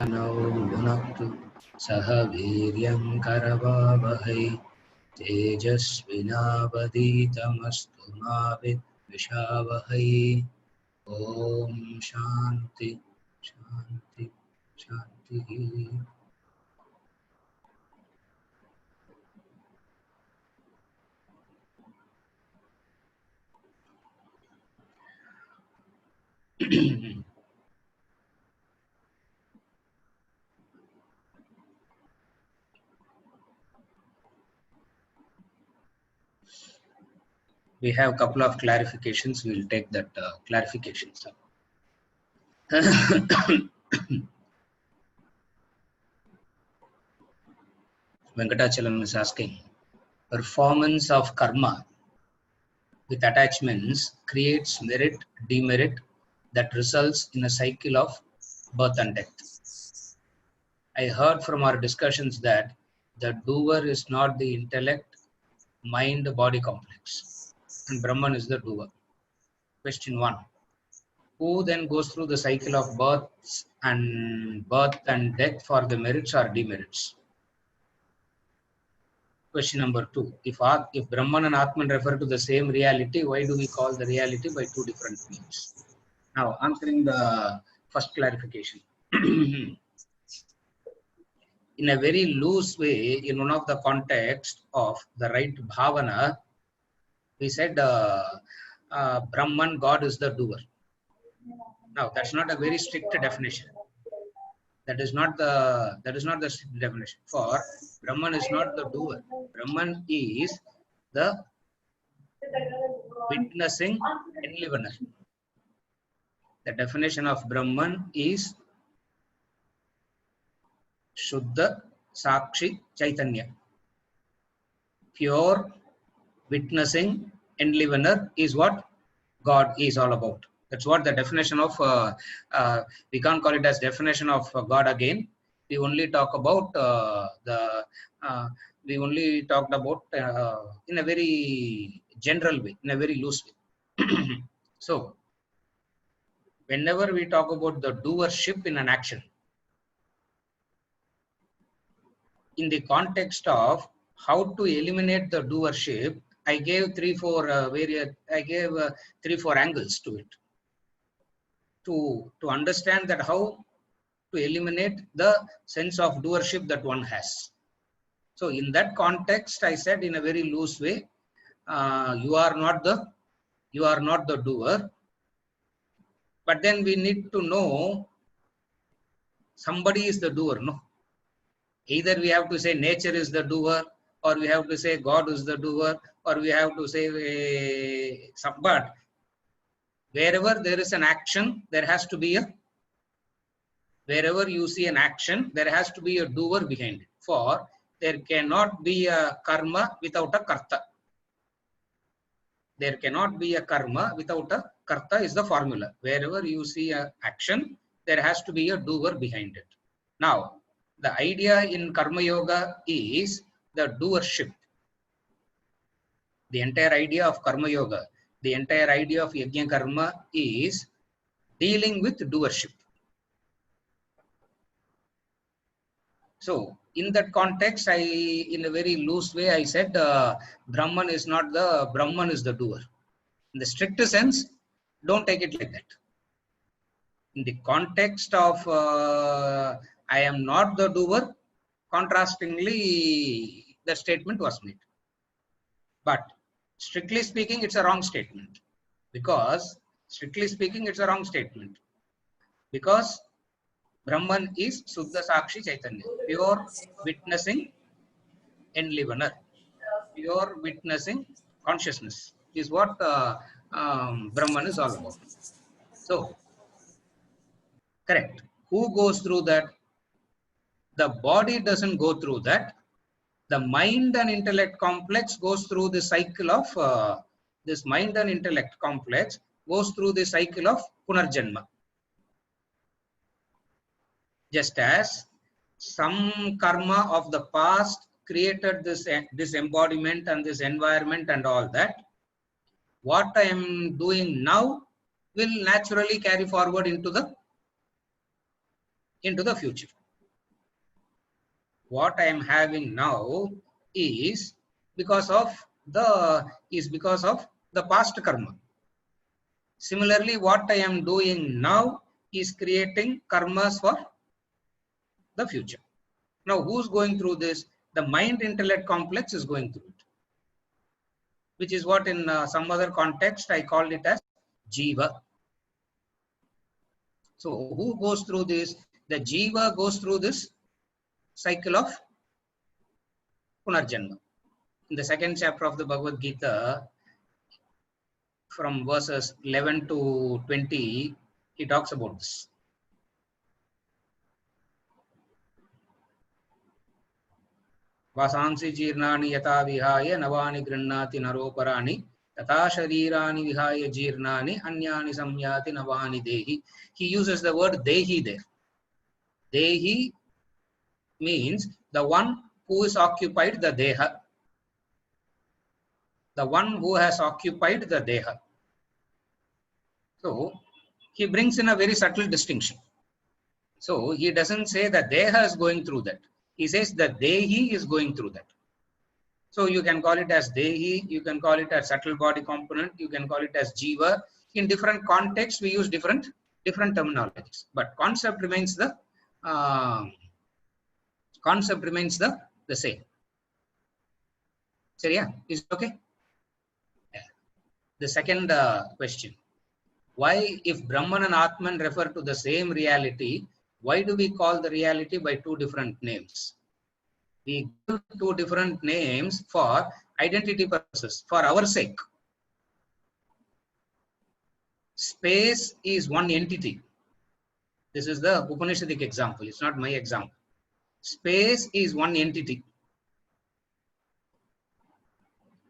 नौ भुनक्तु सह वीर्यं करवावहै तेजस्विनावधीतमस्तु मा विद्विषावहै। ॐ शान्ति शान्ति शान्तिः। We have a couple of clarifications. We'll take that clarifications. Venkatachalam is asking, performance of karma with attachments creates merit, demerit that results in a cycle of birth and death. I heard from our discussions that the doer is not the intellect, mind, body complex, and Brahman is the doer. Question 1. Who then goes through the cycle of birth and death for the merits or demerits? Question number 2. If Brahman and Atman refer to the same reality, why do we call the reality by two different names? Now, answering the first clarification. In a very loose way, in one of the context of the right bhavana, we said Brahman, God is the doer. Now, that's not a very strict definition. That is not the strict definition. For Brahman is not the doer. Brahman is the witnessing enlivener. The definition of Brahman is Shuddha Sakshi Chaitanya. Pure witnessing enlivener is what God is all about. That's what the definition of, we can't call it as definition of God again. We only talk about in a very general way, in a very loose way. So, whenever we talk about the doership in an action, in the context of how to eliminate the doership, I gave 3-4 angles to it. To understand that how to eliminate the sense of doership that one has. So in that context, I said in a very loose way, you are not the doer, but then we need to know somebody is the doer. No, either we have to say nature is the doer, or we have to say God is the doer, or we have to say but wherever there is an action, there has to be wherever you see an action, there has to be a doer behind it. For there cannot be a karma without a karta. There cannot be a karma without a karta is the formula. Wherever you see an action, there has to be a doer behind it. Now, the idea in Karma Yoga is the doership. The entire idea of Karma Yoga, the entire idea of Yajna Karma is dealing with doership. So, in that context, in a very loose way, I said Brahman is not the Brahman is the doer. In the strict sense, don't take it like that. In the context of I am not the doer, contrastingly, the statement was made. But strictly speaking, it's a wrong statement. Because Brahman is Suddha Sakshi Chaitanya, pure witnessing enlivener, pure witnessing consciousness is what Brahman is all about. So, correct. Who goes through that? The body doesn't go through that. The mind and intellect complex goes through the cycle of this mind and intellect complex goes through the cycle of Punarjanma. Just as some karma of the past created this embodiment and this environment and all that, what I am doing now will naturally carry forward into into the future. What I am having now is because of the past karma. Similarly, what I am doing now is creating karmas for the future. Now, who's going through this? The mind-intellect complex is going through it, which is what in some other context I called it as jiva. So, who goes through this? The jiva goes through this cycle of punarjanma. In the second chapter of the Bhagavad Gita, from verses 11 to 20, he talks about this. वासांसि जीर्णानि यथा विहाय नवानि गृह्णाति नरोपराणि तथा शरीरानि विहाय जीर्णानि अन्यानि संयाति नवानि देहि. He uses the word dehi there. Dehi means the one who is occupied the deha. The one who has occupied the deha. So, he brings in a very subtle distinction. So, he doesn't say that deha is going through that. He says that dehi is going through that. So, you can call it as dehi, you can call it as subtle body component, you can call it as jiva. In different contexts, we use different terminologies. But concept remains the same. So, yeah, is it okay? Yeah. The second question. Why, if Brahman and Atman refer to the same reality, why do we call the reality by two different names? We give two different names for identity purposes, for our sake. Space is one entity. This is the Upanishadic example. It's not my example. Space is one entity.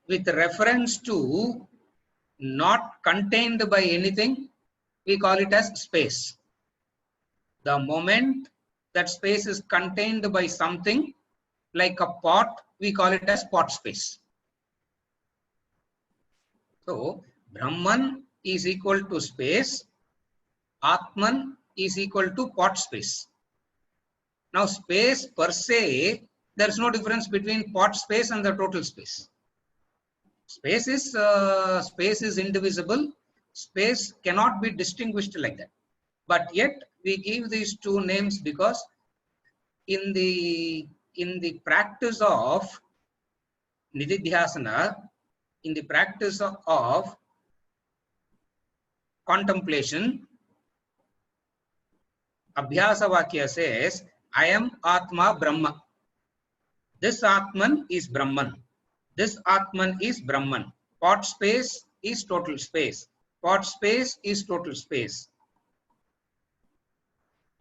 With reference to not contained by anything, we call it as space. The moment that space is contained by something, like a pot, we call it as pot space. So, Brahman is equal to space, Atman is equal to pot space. Now, space per se, there is no difference between pot space and the total space. Space is indivisible. Space cannot be distinguished like that. But yet, we give these two names because in the practice of nididhyasana, in the practice of contemplation, Abhyasa Vakya says, I am Atma Brahma. This Atman is Brahman. This Atman is Brahman. Pot space is total space. Pot space is total space.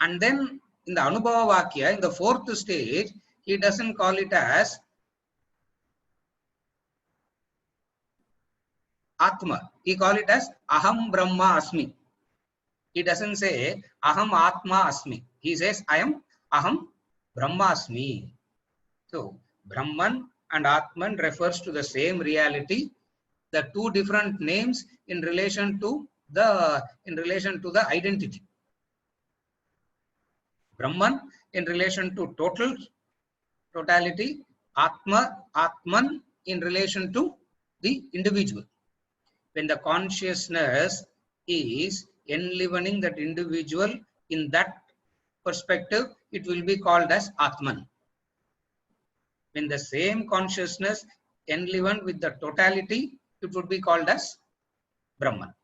And then in the Anubhava Vakya, in the fourth stage, he doesn't call it as Atma. He calls it as Aham Brahma Asmi. He doesn't say Aham Atma Asmi. He says I am Aham Brahma Asmi. So Brahman and Atman refers to the same reality. The two different names in relation to the identity. Brahman in relation to totality, Atman in relation to the individual. When the consciousness is enlivening that individual in that perspective, it will be called as Atman. When the same consciousness enlivened with the totality, it would be called as Brahman.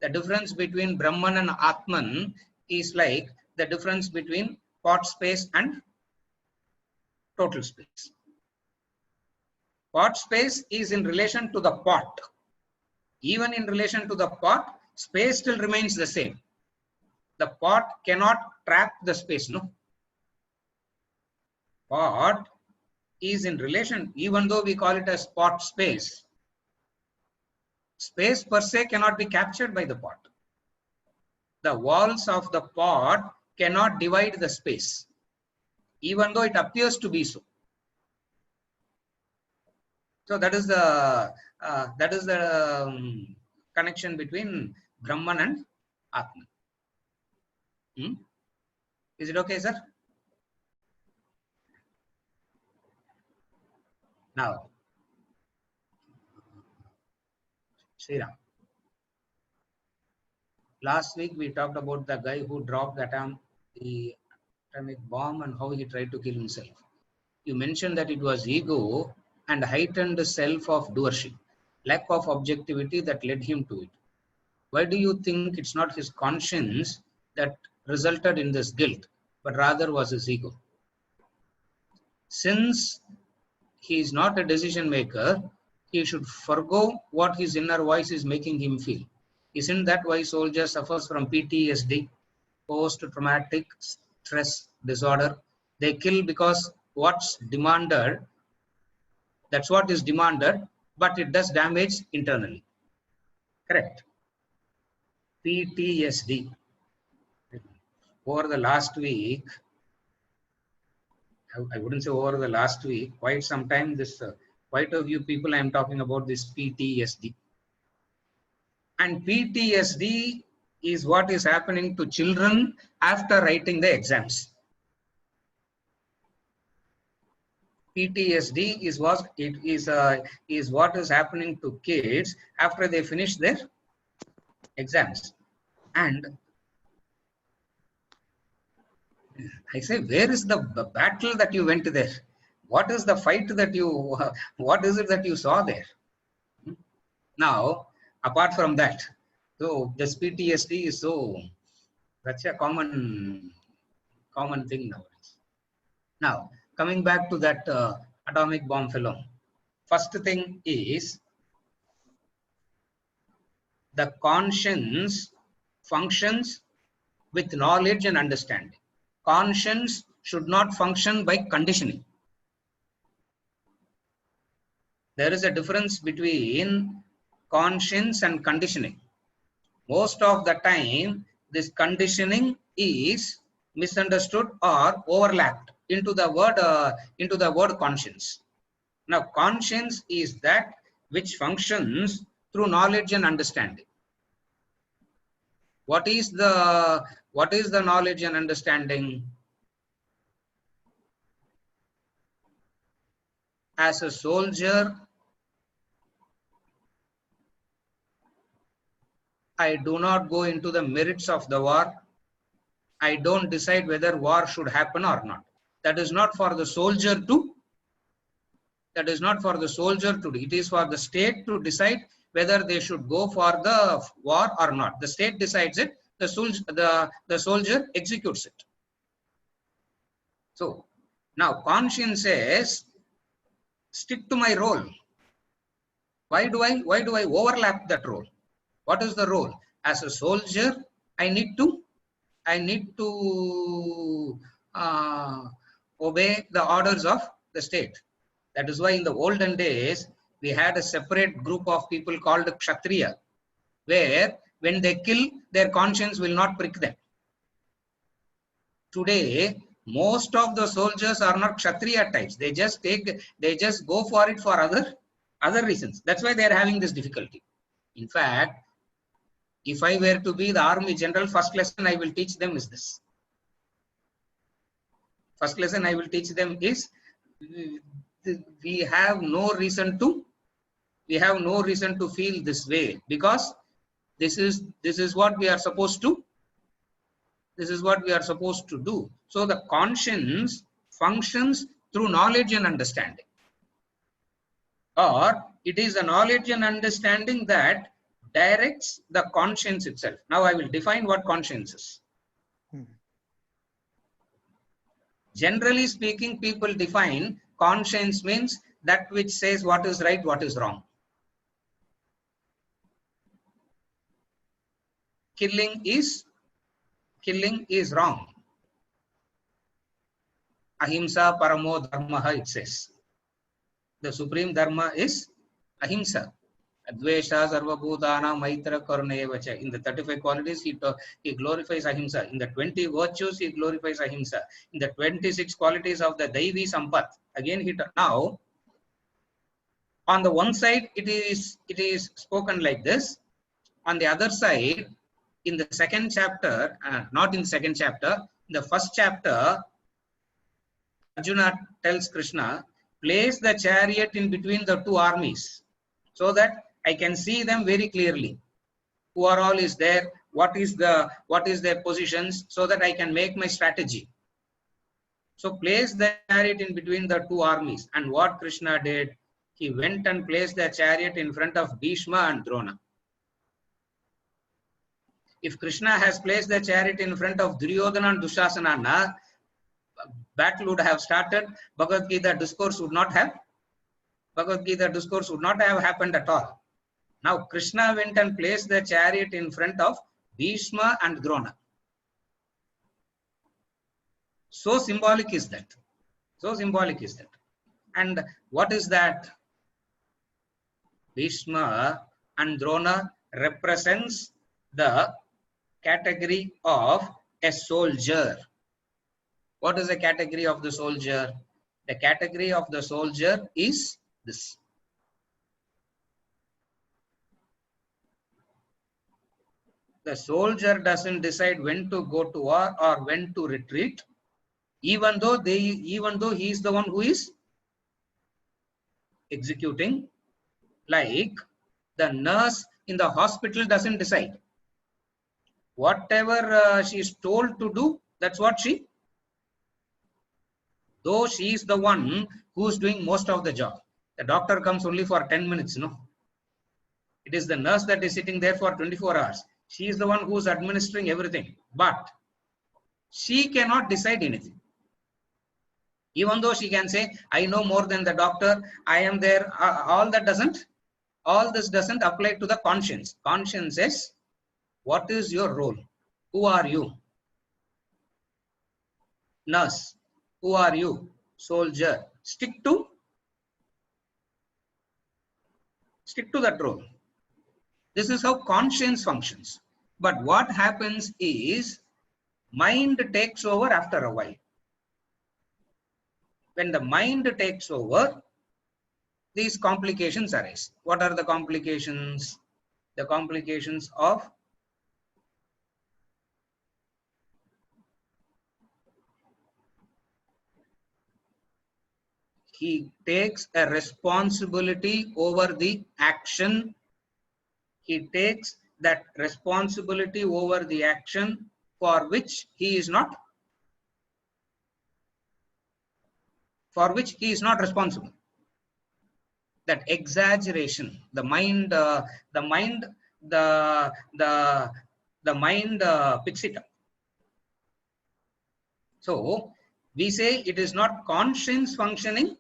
The difference between Brahman and Atman is like the difference between pot space and total space. Pot space is in relation to the pot. Even in relation to the pot, space still remains the same. The pot cannot trap the space, no? Pot is in relation, even though we call it as pot space, space per se cannot be captured by the pot. The walls of the pot cannot divide the space, even though it appears to be so. So that is the connection between Brahman and Atman. Is it okay, sir? Now, Sriram. Last week we talked about the guy who dropped the atomic bomb and how he tried to kill himself. You mentioned that it was ego and heightened self of doership, lack of objectivity that led him to it. Why do you think it's not his conscience that resulted in this guilt, but rather was his ego? Since he is not a decision maker, he should forgo what his inner voice is making him feel. Isn't that why soldier suffers from PTSD, post-traumatic stress disorder? They kill because what's demanded, that's what is demanded, but it does damage internally. Correct. PTSD. Over the last week, I wouldn't say over the last week, quite some time, quite a few people I am talking about this PTSD. And PTSD is what is happening to children after writing the exams. PTSD is what is happening to kids after they finish their exams. And I say, where is the battle that you went there? What is the fight that what is it that you saw there? Now, apart from that, so this PTSD is such a common thing nowadays. Now, coming back to that atomic bomb fellow, first thing is the conscience functions with knowledge and understanding. Conscience should not function by conditioning. There is a difference between conscience and conditioning. Most of the time, this conditioning is misunderstood or overlapped into the word conscience. Now, conscience is that which functions through knowledge and understanding. What is the knowledge and understanding? As a soldier, I do not go into the merits of the war. I don't decide whether war should happen or not. That is not for the soldier to do. It is for the state to decide whether they should go for the war or not. The state decides it. The soldier executes it. So now conscience says, stick to my role. Why do I overlap that role? What is the role? As a soldier, I need to obey the orders of the state. That is why in the olden days, we had a separate group of people called Kshatriya, where when they kill, their conscience will not prick them. Today, most of the soldiers are not Kshatriya types. They just go for it for other reasons. That's why they are having this difficulty. In fact, if I were to be the army general, first lesson I will teach them is this. First lesson I will teach them is we have no reason to feel this way, because this is what we are supposed to. This is what we are supposed to do. So the conscience functions through knowledge and understanding, or it is a knowledge and understanding that directs the conscience itself. Now I will define what conscience is. Generally speaking, people define conscience means that which says what is right, what is wrong. Killing is wrong. Ahimsa paramo dharma, it says. The supreme dharma is ahimsa. Advesha sarvabhutana maitra karunevacha. In the 35 qualities, he glorifies ahimsa. In the 20 virtues, he glorifies ahimsa. In the 26 qualities of the Daivi Sampat, again now on the one side it is spoken like this. On the other side, in the second chapter, not in the second chapter, the first chapter, Arjuna tells Krishna, place the chariot in between the two armies so that I can see them very clearly. Who are all is there? What is their positions, so that I can make my strategy. So place the chariot in between the two armies. And what Krishna did, he went and placed the chariot in front of Bhishma and Drona. If Krishna has placed the chariot in front of Duryodhana and Dushasana, battle would have started. Bhagavad Gita discourse would not have happened at all. Now Krishna went and placed the chariot in front of Bhishma and Drona. So symbolic is that. And what is that? Bhishma and Drona represents the category of a soldier. What is the category of the soldier? The category of the soldier is this. The soldier doesn't decide when to go to war or when to retreat, even though he is the one who is executing. Like the nurse in the hospital doesn't decide. Whatever she is told to do, that's what she. Though she is the one who is doing most of the job. The doctor comes only for 10 minutes, no? It is the nurse that is sitting there for 24 hours. She is the one who is administering everything. But she cannot decide anything. Even though she can say, I know more than the doctor, I am there, all this doesn't apply to the conscience. Conscience says, what is your role? Who are you? Nurse. Who are you? Soldier. Stick to that role. This is how conscience functions. But what happens is, mind takes over after a while. When the mind takes over, these complications arise. What are the complications? The complications of he takes a responsibility over the action. He takes that responsibility over the action for which he is not responsible. That exaggeration, the mind picks it up. So we say it is not conscience functioning.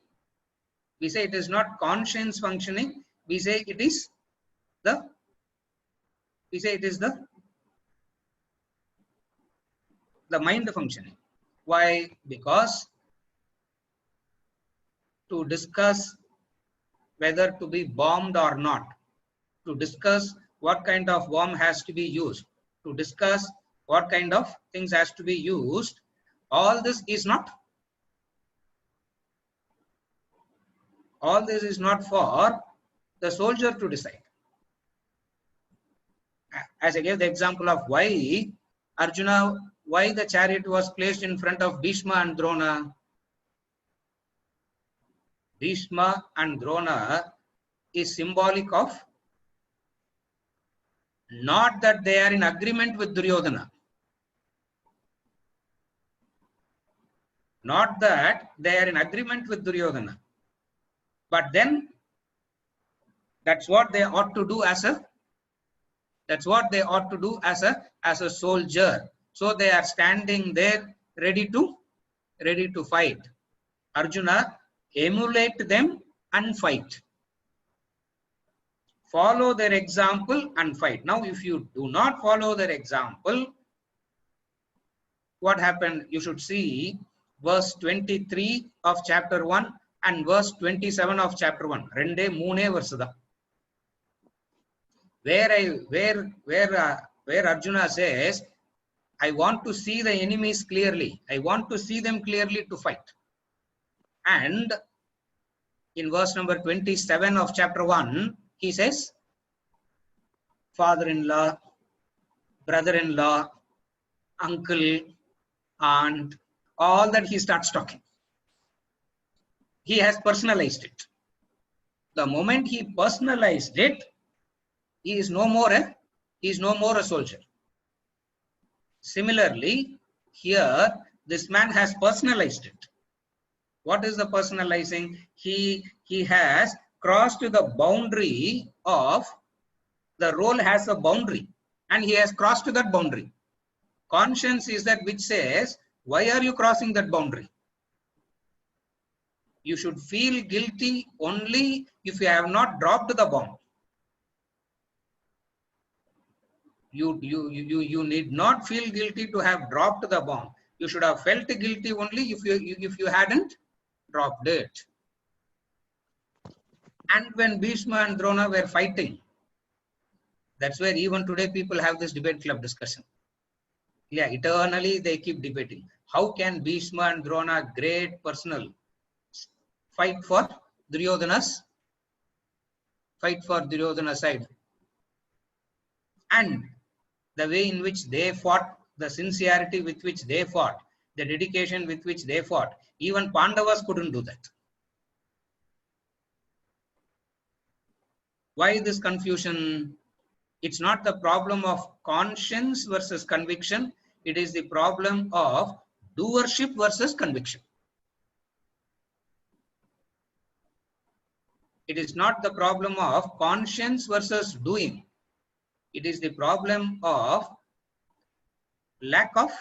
We say it is not conscience functioning. We say it is the mind functioning. Why? Because to discuss whether to be bombed or not, to discuss what kind of bomb has to be used, to discuss what kind of things has to be used, all this is not for the soldier to decide. As I gave the example of why the chariot was placed in front of Bhishma and Drona. Bhishma and Drona is symbolic of not that they are in agreement with Duryodhana. Not that they are in agreement with Duryodhana. But then that's what they ought to do as a soldier. So they are standing there ready to fight. Arjuna, emulate them and fight. Follow their example and fight. Now, if you do not follow their example, what happened? You should see verse 23 of chapter 1 and verse 27 of chapter 1. Rende moone versada. Where Arjuna says, I want to see the enemies clearly. I want to see them clearly to fight. And in verse number 27 of chapter 1, he says, father-in-law, brother-in-law, uncle, and all that he starts talking. He has personalized it. The moment he personalized it, he is no more a soldier. Similarly, here this man has personalized it. What is the personalizing? He has crossed the boundary of the role has a boundary, and he has crossed that boundary. Conscience is that which says, why are you crossing that boundary? You should feel guilty only if you have not dropped the bomb. You need not feel guilty to have dropped the bomb. You should have felt guilty only if you hadn't dropped it. And when Bhishma and Drona were fighting, that's where even today people have this debate club discussion. Yeah, eternally they keep debating. How can Bhishma and Drona, great personal, fight for Duryodhana's side? And the way in which they fought, the sincerity with which they fought, the dedication with which they fought, even Pandavas couldn't do that. Why this confusion? It's not the problem of conscience versus conviction. It is the problem of doership versus conviction. It is not the problem of conscience versus doing. It is the problem of lack of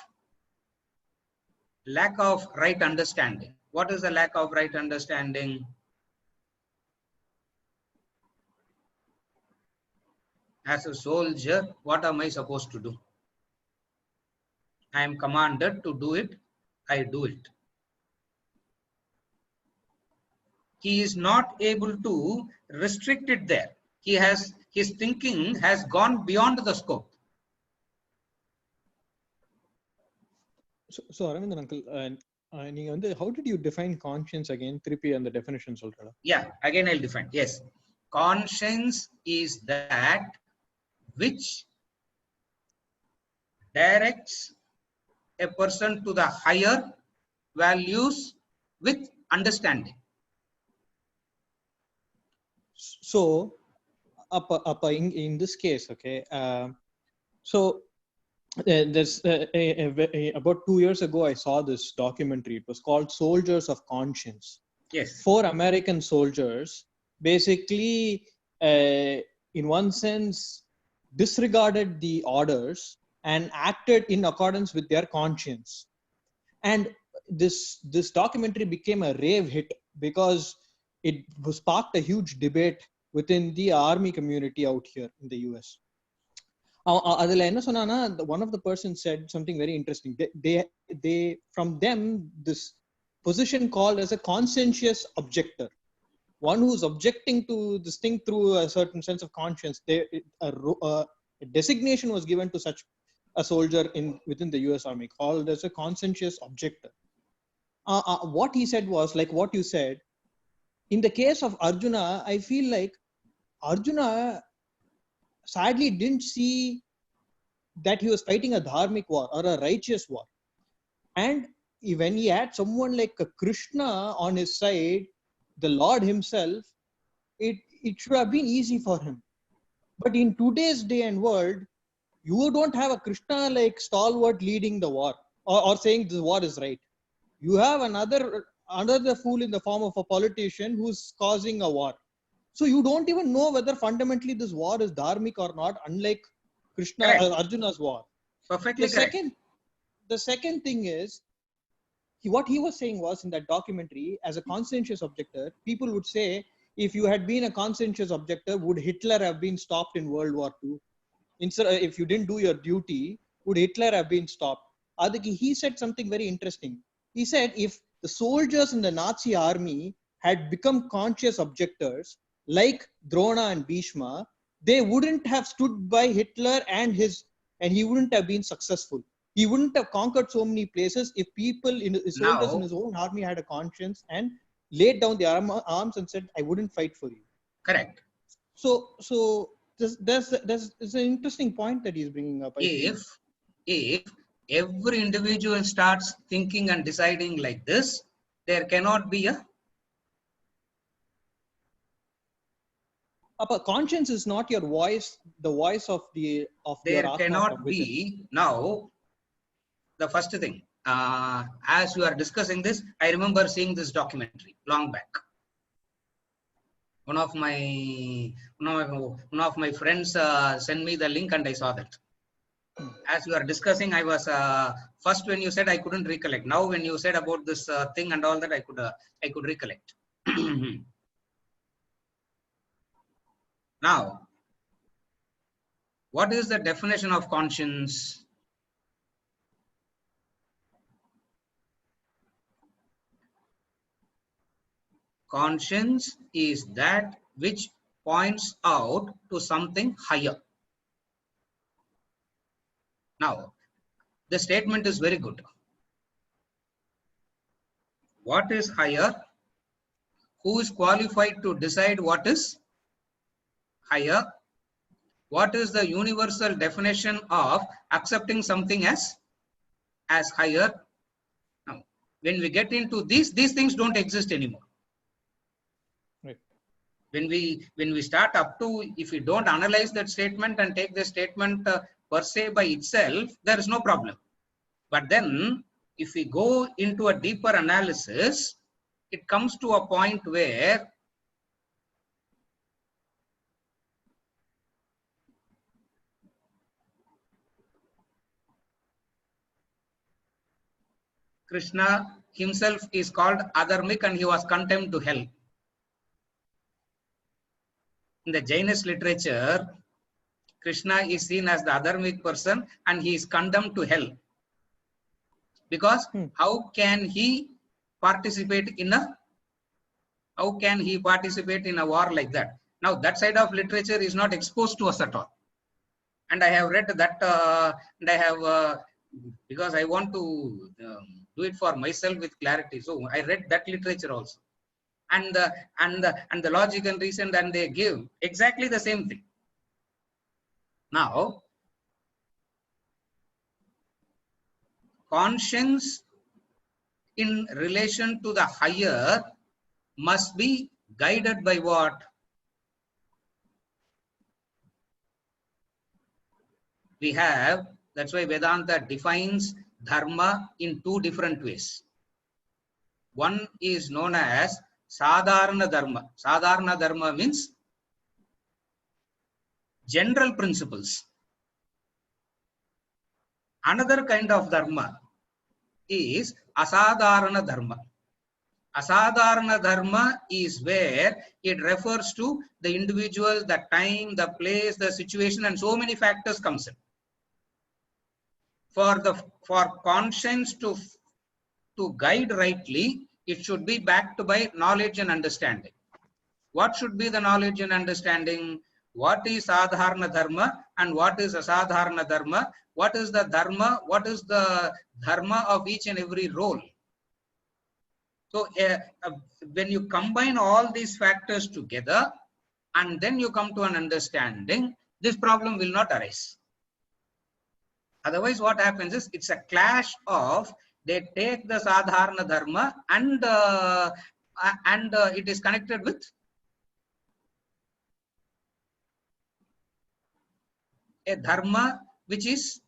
right understanding. What is the lack of right understanding? As a soldier, what am I supposed to do? I am commanded to do it. I do it. He is not able to restrict it there. His thinking has gone beyond the scope. So Aravindan uncle, how did you define conscience again? Thiruppi and the definition solrala. Yeah, again I'll define. Yes, conscience is that which directs a person to the higher values with understanding. So, in this case, okay. So there's about 2 years ago, I saw this documentary. It was called Soldiers of Conscience. Yes. 4 American soldiers basically, in one sense, disregarded the orders and acted in accordance with their conscience. And this documentary became a rave hit because it sparked a huge debate within the army community out here in the US. One of the persons said something very interesting. They from them, this position called as a conscientious objector, one who's objecting to this thing through a certain sense of conscience. A designation was given to such a soldier within the US Army called as a conscientious objector. What he said was like what you said. In the case of Arjuna, I feel like Arjuna sadly didn't see that he was fighting a dharmic war or a righteous war. And when he had someone like Krishna on his side, the Lord himself, it should have been easy for him. But in today's day and world, you don't have a Krishna like stalwart leading the war or saying the war is right. You have another fool in the form of a politician who's causing a war. So you don't even know whether fundamentally this war is dharmic or not, unlike Arjuna's war. Perfectly correct. The second thing is, what he was saying was in that documentary, as a conscientious objector, people would say, if you had been a conscientious objector, would Hitler have been stopped in World War II? Instead, if you didn't do your duty, would Hitler have been stopped? He said something very interesting. He said, if the soldiers in the Nazi army had become conscious objectors, like Drona and Bhishma, they wouldn't have stood by Hitler and he wouldn't have been successful. He wouldn't have conquered so many places if people soldiers in his own army had a conscience and laid down their arms and said, I wouldn't fight for you. Correct. So there's an interesting point that he's bringing up. If every individual starts thinking and deciding like this, there cannot be a But conscience is not your voice, the voice of your there Atma from cannot within. be. Now, the first thing, as you are discussing this, I remember seeing this documentary long back. One of my friends sent me the link and I saw that. As you are discussing, I was first when you said I couldn't recollect. Now when you said about this thing and all that, I could recollect. Now, what is the definition of conscience? Conscience is that which points out to something higher. Now, the statement is very good. What is higher? Who is qualified to decide what is higher? What is the universal definition of accepting something as higher? Now, when we get into these things don't exist anymore. Right. When we start up to, if we don't analyze that statement and take the statement per se by itself, there is no problem. But then if we go into a deeper analysis, it comes to a point where Krishna himself is called Adharmic and he was condemned to hell. In the Jainist literature, Krishna is seen as the Adharmic person and he is condemned to hell. Because how can he participate in a war like that? Now that side of literature is not exposed to us at all. And I have read that, and I have, because I want to do it for myself with clarity. So I read that literature also. And the logic and reason that they give exactly the same thing. Now, conscience in relation to the higher must be guided by what? We have, that's why Vedanta defines dharma in two different ways. One is known as Sadharana Dharma. Sadharana Dharma means general principles. Another kind of dharma is Asadharana Dharma. Asadharana Dharma is where it refers to the individual, the time, the place, the situation, and so many factors comes in. For conscience to guide rightly, it should be backed by knowledge and understanding. What should be the knowledge and understanding? What is Sadharana Dharma and what is Asadharana Dharma? What is the Dharma? What is the Dharma of each and every role? So when you combine all these factors together and then you come to an understanding, this problem will not arise. Otherwise, what happens is it's a clash of, they take the Sadharana Dharma and it is connected with a Dharma which is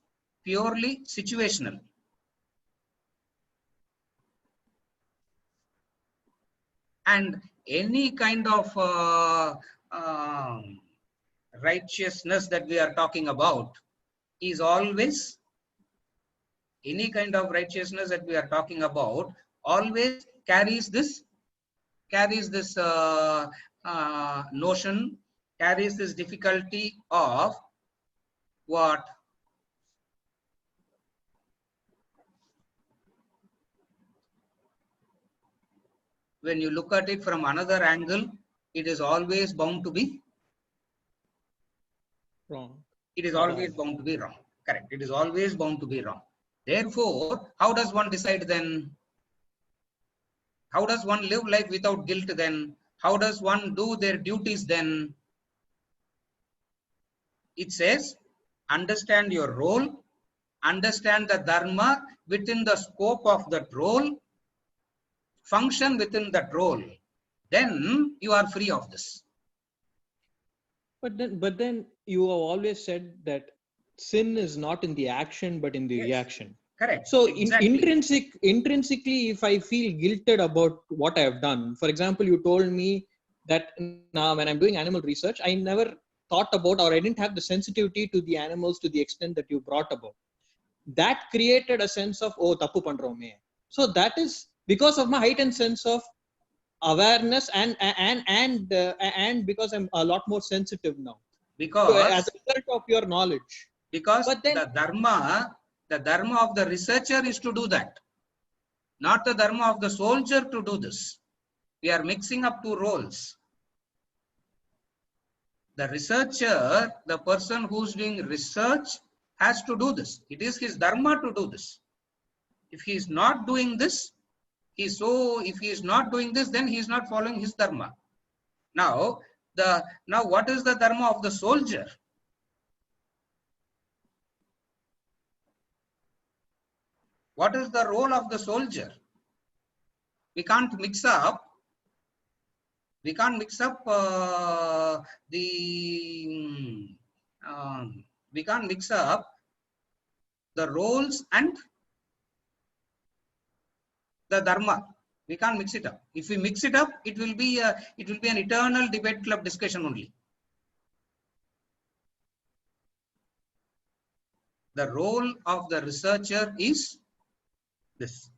purely situational. And any kind of righteousness that we are talking about is always, any kind of righteousness that we are talking about always carries this notion, carries this difficulty of what? When you look at it from another angle, it is always bound to be wrong. It is always bound to be wrong. Correct. It is always bound to be wrong. Therefore, how does one decide then? How does one live life without guilt then? How does one do their duties then? It says, understand your role understand the dharma within the scope of that role, function within that role, then you are free of this. But then you have always said that sin is not in the action but in the Yes. reaction. Correct. So Exactly. intrinsically, if I feel guilted about what I have done, for example, you told me that now when I'm doing animal research, I never thought about, or I didn't have the sensitivity to the animals to the extent that you brought about. That created a sense of, oh, tappu pandrome. So that is because of my heightened sense of awareness and because I'm a lot more sensitive now. So as Because a result of your knowledge. But then the dharma of the researcher is to do that, not the dharma of the soldier to do this. We are mixing up two roles. The researcher, the person who's doing research, has to do this. It is his dharma to do this. If he is not doing this, if he is not doing this, then he is not following his dharma. Now what is the dharma of the soldier? What is the role of the soldier? We can't mix up the we can't mix up the roles and the dharma. We can't mix it up. If we mix it up, it will be an eternal debate club discussion only. The role of the researcher is this.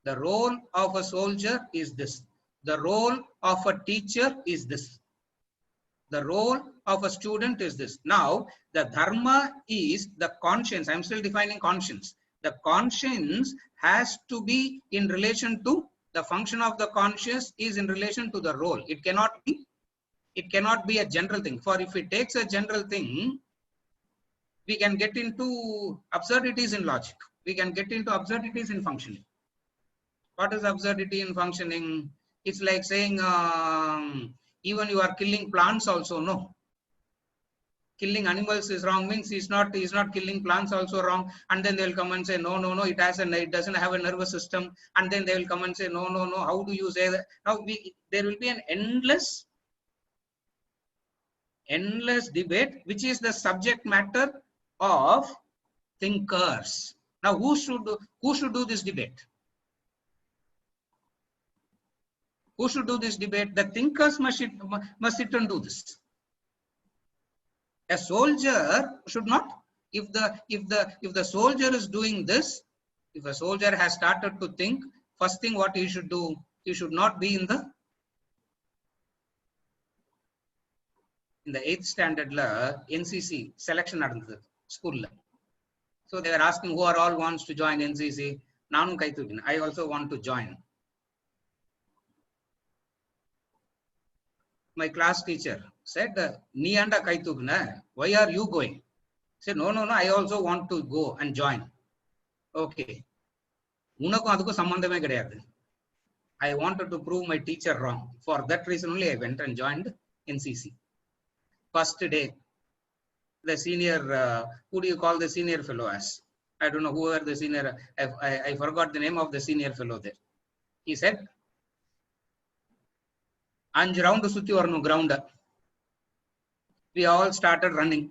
The role of a soldier is this. The role of a teacher is this. The role of a student is this. Now, the dharma is the conscience. I'm still defining conscience. The conscience has to be in relation to the function of the conscious is in relation to the role. It cannot be a general thing. For if it takes a general thing, we can get into absurdities in logic. We can get into absurdities in functioning. What is absurdity in functioning? It's like saying even you are killing plants also, no. Killing animals is wrong means he's not killing plants also wrong, and then they'll come and say no, it doesn't have a nervous system, and then they will come and say no, how do you say that? Now there will be an endless debate, which is the subject matter of thinkers. Now who should do this debate? Who should do this debate? The thinkers must sit and do this. A soldier should not. If the soldier is doing this, if a soldier has started to think, first thing what he should do, he should not be in the 8th standard NCC selection நடந்தது ஸ்கூல்ல. So they were asking who are all wants to join NCC. நானும் கை தூக்கினேன். I also want to join. My class teacher said, "Nee anda kai thukna, why are you going?" I said, no, I also want to go and join. Okay. உனக்கும் அதுக்கும் சம்பந்தமே கிடையாது. I wanted to prove my teacher wrong. For that reason only I went and joined NCC. First day, the senior, who do you call the senior fellow as? I don't know who were the senior. I forgot the name of the senior fellow there. He said, 5 round சுத்தி வரணும் ground. We all started running.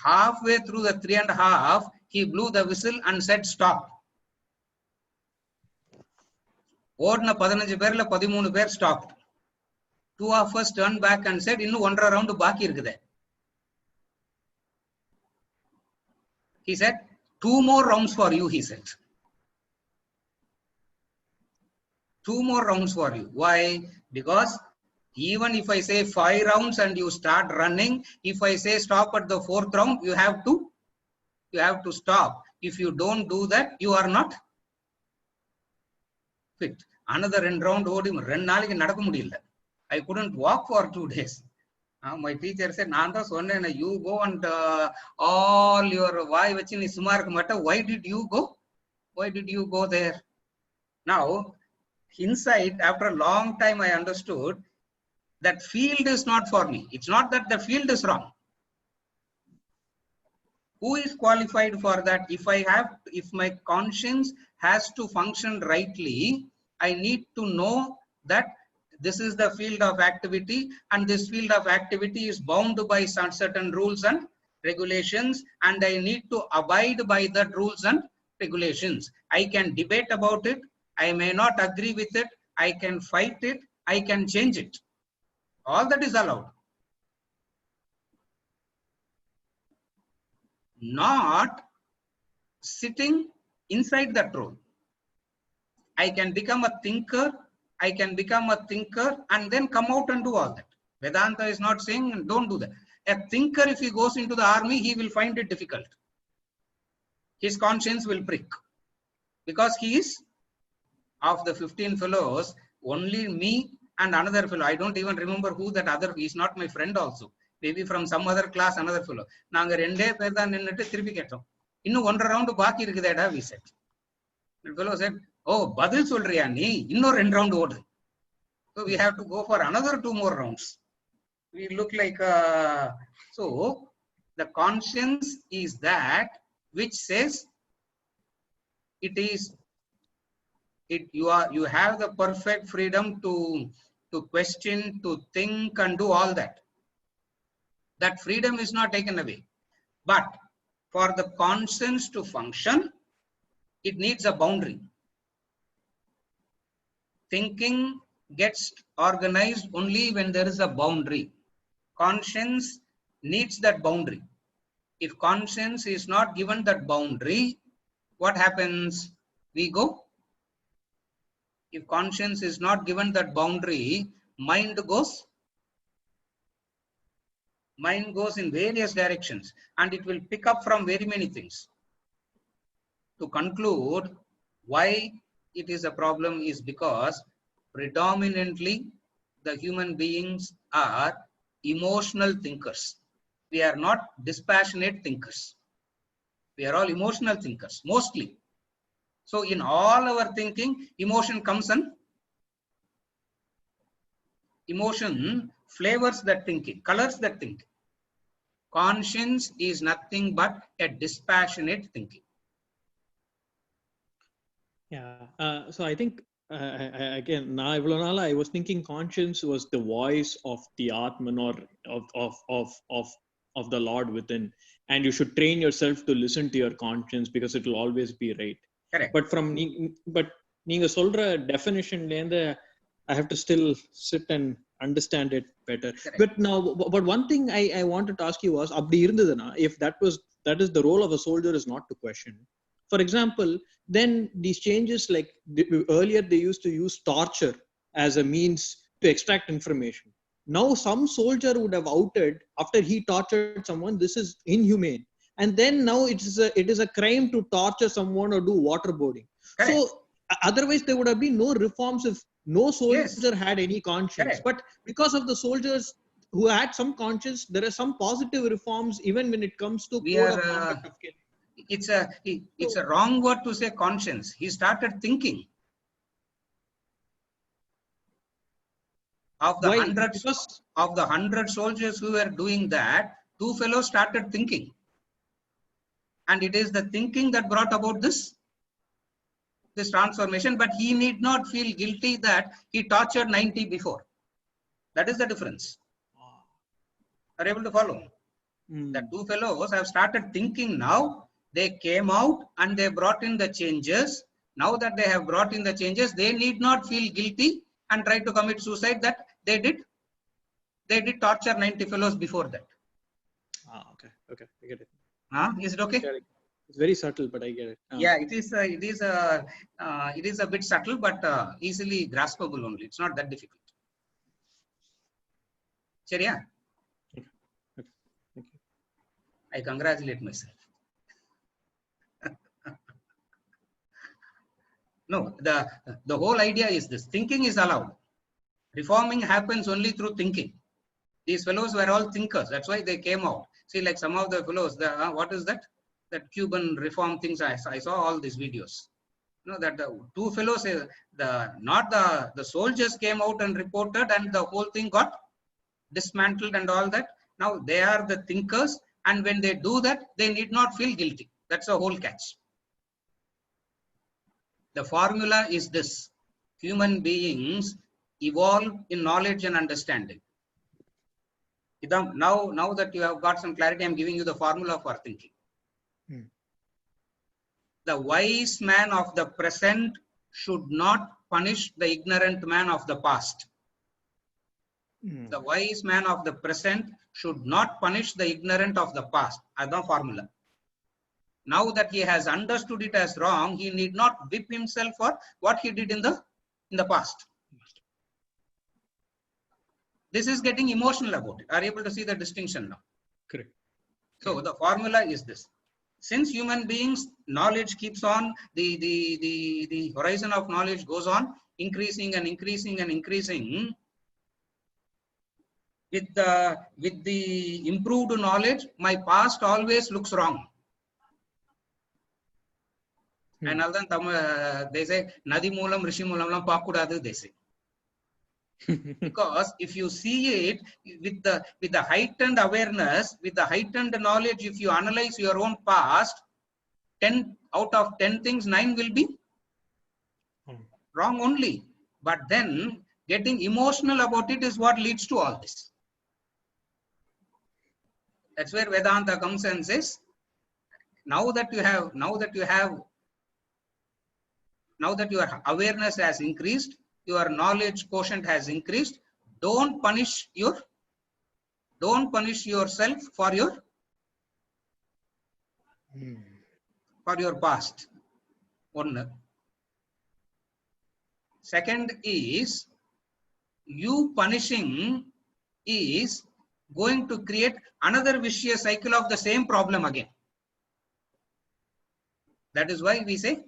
Halfway through the 3.5, he blew the whistle and said stop. ஓடுன 15 பேர்ல 13 பேர் stopped. 2 of us turned back and said, இன்னும் 1.5 round பாக்கி இருக்குது. He said, 2 more rounds for you, he said. 2 more rounds for you. Why? Because even if I say 5 rounds and you start running, if I say stop at the 4th round, you have to stop. If you don't do that, you are not fit. Another 2 round ஓடி 2 நாளைக்கு நடக்க முடியல. I couldn't walk for 2 days. My teacher said, நான் தான் சொன்னேன், you go and all your வாய் வச்சு நீ சும்மா இருக்க மாட்ட. Why did you go there? Now, inside, after a long time, I understood that field is not for me. It's not that the field is wrong. Who is qualified for that? If my conscience has to function rightly, I need to know that this is the field of activity, and this field of activity is bound by some certain rules and regulations, and I need to abide by the rules and regulations. I can debate about it. I may not agree with it. I can fight it. I can change it. All that is allowed. Not sitting inside that role. I can become a thinker. I can become a thinker and then come out and do all that. Vedanta is not saying don't do that. A thinker, if he goes into the army, he will find it difficult. His conscience will prick. Because he is, of the 15 fellows, only me and another fellow. I don't even remember who that other, he is not my friend also. Maybe from some other class, another fellow. நாங்க ரெண்டே பேர் தான் நின்னுட்டு திருப்பி கேட்டோம். இன்னும் 1.5 round பாக்கி இருக்குதேடா, we said. The fellow said, oh, பதில் சொல்றியா நீ? இன்னும் 2 round ஓடு. So we have to go for another 2 more rounds. We look like so the conscience is that which says it is you have the perfect freedom to question, to think and do all that. That freedom is not taken away. But for the conscience to function, it needs a boundary. Thinking gets organized only when there is a boundary. Conscience needs that boundary. If conscience is not given that boundary, what happens? We go. If conscience is not given that boundary, mind goes in various directions, and it will pick up from very many things. To conclude, why it is a problem is because predominantly the human beings are emotional thinkers. We are not dispassionate thinkers. We are all emotional thinkers, mostly. So in all our thinking, emotion comes and emotion flavors that thinking, colors that thinking. Conscience is nothing but a dispassionate thinking. Yeah. So I think again, now I was thinking conscience was the voice of the Atman, or of the Lord within, and you should train yourself to listen to your conscience because it will always be right. Correct. But நீங்க சொல்ற definition I have to still sit and understand it better. Correct. But one thing I wanted to ask you was, அப்படி இருந்ததுன்னா, if that is the role of a soldier is not to question. For example, then these changes, like earlier they used to use torture as a means to extract information. Now some soldier would have outed after he tortured someone, this is inhumane. And then now it is a crime to torture someone or do waterboarding. Correct. So otherwise there would have been no reforms if no soldier had any conscience. Correct. But because of the soldiers who had some conscience, there are some positive reforms even when it comes to code of conduct of killing. It's a wrong word to say conscience. He started thinking. Of the 100 soldiers who were doing that, 2 fellows started thinking. And it is the thinking that brought about this transformation. But he need not feel guilty that he tortured 90 before. That is the difference. Are you able to follow? The 2 fellows have started thinking now. They came out and they brought in the changes. Now that they have brought in the changes, they need not feel guilty and try to commit suicide that they did torture 90 fellows before that. Okay, I get it. Is it okay? It's very subtle, but I get it. Yeah, it is a bit subtle, but easily graspable only. It's not that difficult. Seriya? Okay. Thank you. I congratulate myself. No, the whole idea is this. Thinking is allowed. Reforming happens only through thinking. These fellows were all thinkers. That's why they came out. See, like some of the fellows, what is that? That Cuban reform things. I saw all these videos. You know that the 2 fellows, the soldiers came out and reported, and the whole thing got dismantled and all that. Now they are the thinkers. And when they do that, they need not feel guilty. That's the whole catch. The formula is this: human beings evolve in knowledge and understanding. Now that you have got some clarity, I'm giving you the formula for thinking. The wise man of the present should not punish the ignorant man of the past. The wise man of the present should not punish the ignorant of the past. That's the formula. Now that he has understood it as wrong, he need not whip himself for what he did in the past. This is getting emotional about it. Are you able to see the distinction now? Correct. So the formula is this: since human beings, knowledge keeps on, the horizon of knowledge goes on increasing and increasing and increasing. With the improved knowledge, my past always looks wrong. And they say, Nadi Moolam, Rishi Moolam, Pakudadu, they say. Because if you see it with the heightened awareness, with the heightened knowledge, if you analyze your own past, 10 out of 10 things, 9 will be wrong only. But then getting emotional about it is what leads to all this. That's where Vedanta comes and says, now that your awareness has increased, your knowledge quotient has increased, don't punish yourself for your past. One. Second is, you punishing is going to create another vicious cycle of the same problem again. That is why we say,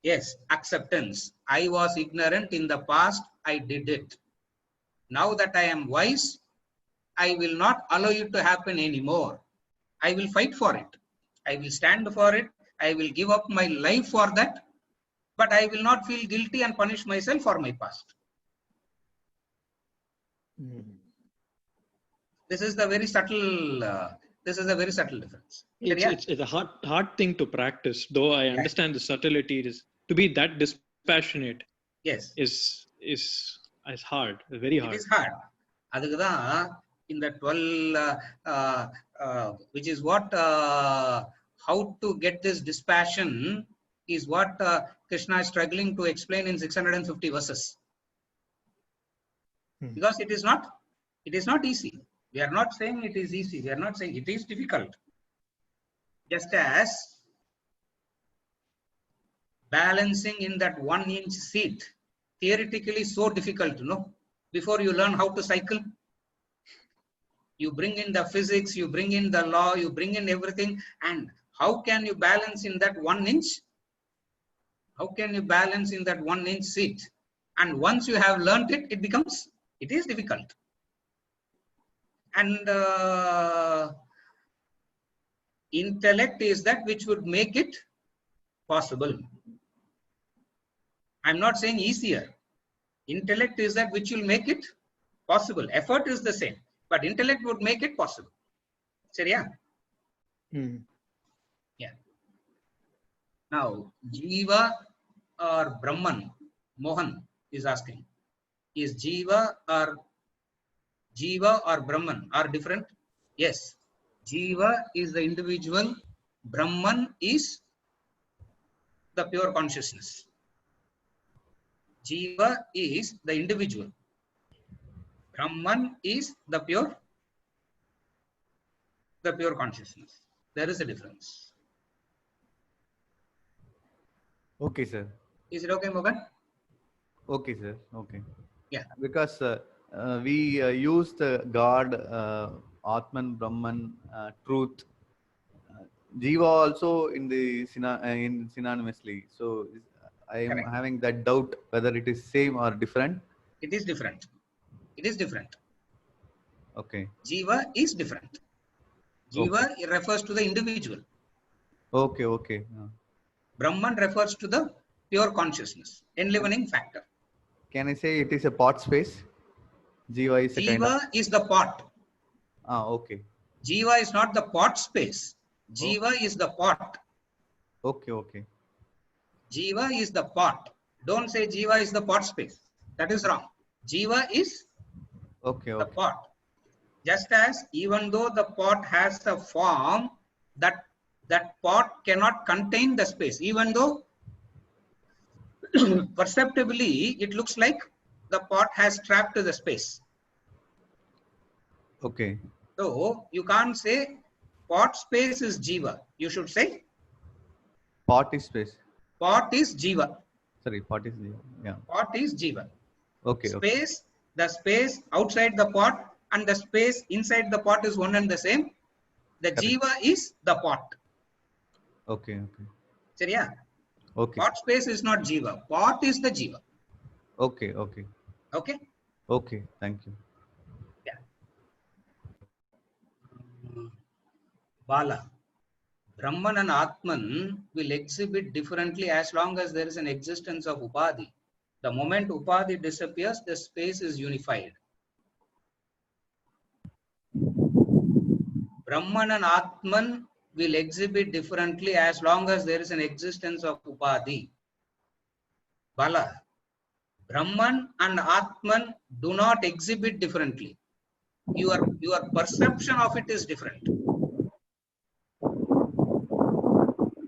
yes, acceptance. I was ignorant in the past, I did it. Now that I am wise, I will not allow it to happen anymore. I will fight for it. I will stand for it. I will give up my life for that. But I will not feel guilty and punish myself for my past. This is the very subtle. This is a very subtle difference. It's a hard thing to practice, though I understand the subtlety. It is to be that dispassionate. Yes, is hard. Very hard. It is hard. Adukada in the 12, which is what how to get this dispassion is what Krishna is struggling to explain in 650 verses. Because it is not easy. We are not saying it is easy. We are not saying it is difficult. Just as balancing in that 1-inch seat, theoretically so difficult, before you learn how to cycle, you bring in the physics, you bring in the law, you bring in everything. And how can you balance in that 1 inch? How can you balance in that 1-inch seat? And once you have learned it, it is difficult. And intellect is that which would make it possible. I'm not saying easier. Intellect is that which will make it possible. Effort is the same, but intellect would make it possible. Seriya? Yeah. Now, Jiva or Brahman, Mohan is asking, is Jiva or Brahman are different? Yes. Jiva is the individual. Brahman is the pure consciousness. Jiva is the individual. Brahman is the pure consciousness. There is a difference. Okay, sir. Is it okay, Mohan? Okay, sir. Okay. Yeah. Because we use the God, Atman, Brahman, truth, Jiva also in the synonymously. So I am Correct. having that doubt whether it is same or different. It is different. It is different. Okay. Jiva is different. Jiva refers to the individual. Okay. Okay. Brahman refers to the pure consciousness, enlivening factor. Can I say it is a pot space? Jiva is a kind of... Jiva is the pot. Okay. Jiva is not the pot space. Jiva is the pot. Okay, okay. Jiva is the pot. Don't say Jiva is the pot space. That is wrong. Jiva is Okay, the okay. pot. Just as even though the pot has a form, that pot cannot contain the space. Even though perceptibly it looks like the pot has trapped the space. Okay. So you can't say pot space is Jiva. You should say Pot is space. pot is Jiva. Sorry, pot is the, yeah. Pot is Jiva. Okay, okay. Space, the space outside the pot and the space inside the pot is one and the same. The Correct. Jiva is the pot. Okay, okay. Seriya? Okay. Pot space is not Jiva. Pot is the Jiva. Okay, okay. Okay? Okay, thank you. Yeah. Bala. Brahman and Atman will exhibit differently as long as there is an existence of Upadhi. The moment Upadhi disappears, the space is unified. Brahman and Atman will exhibit differently as long as there is an existence of Upadhi. Bala. Brahman and Atman do not exhibit differently. Your perception of it is different.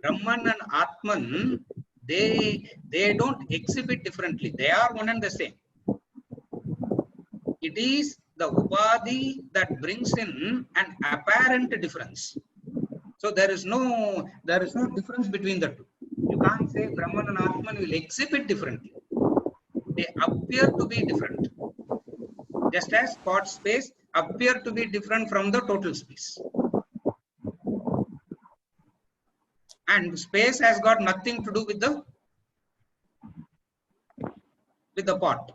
Brahman and Atman, they don't exhibit differently. They are one and the same. It is the Upadhi that brings in an apparent difference. So there is no difference between the two. You can't say Brahman and Atman will exhibit differently. They appear to be different. Just as pot space appear to be different from the total space. And space has got nothing to do with the pot.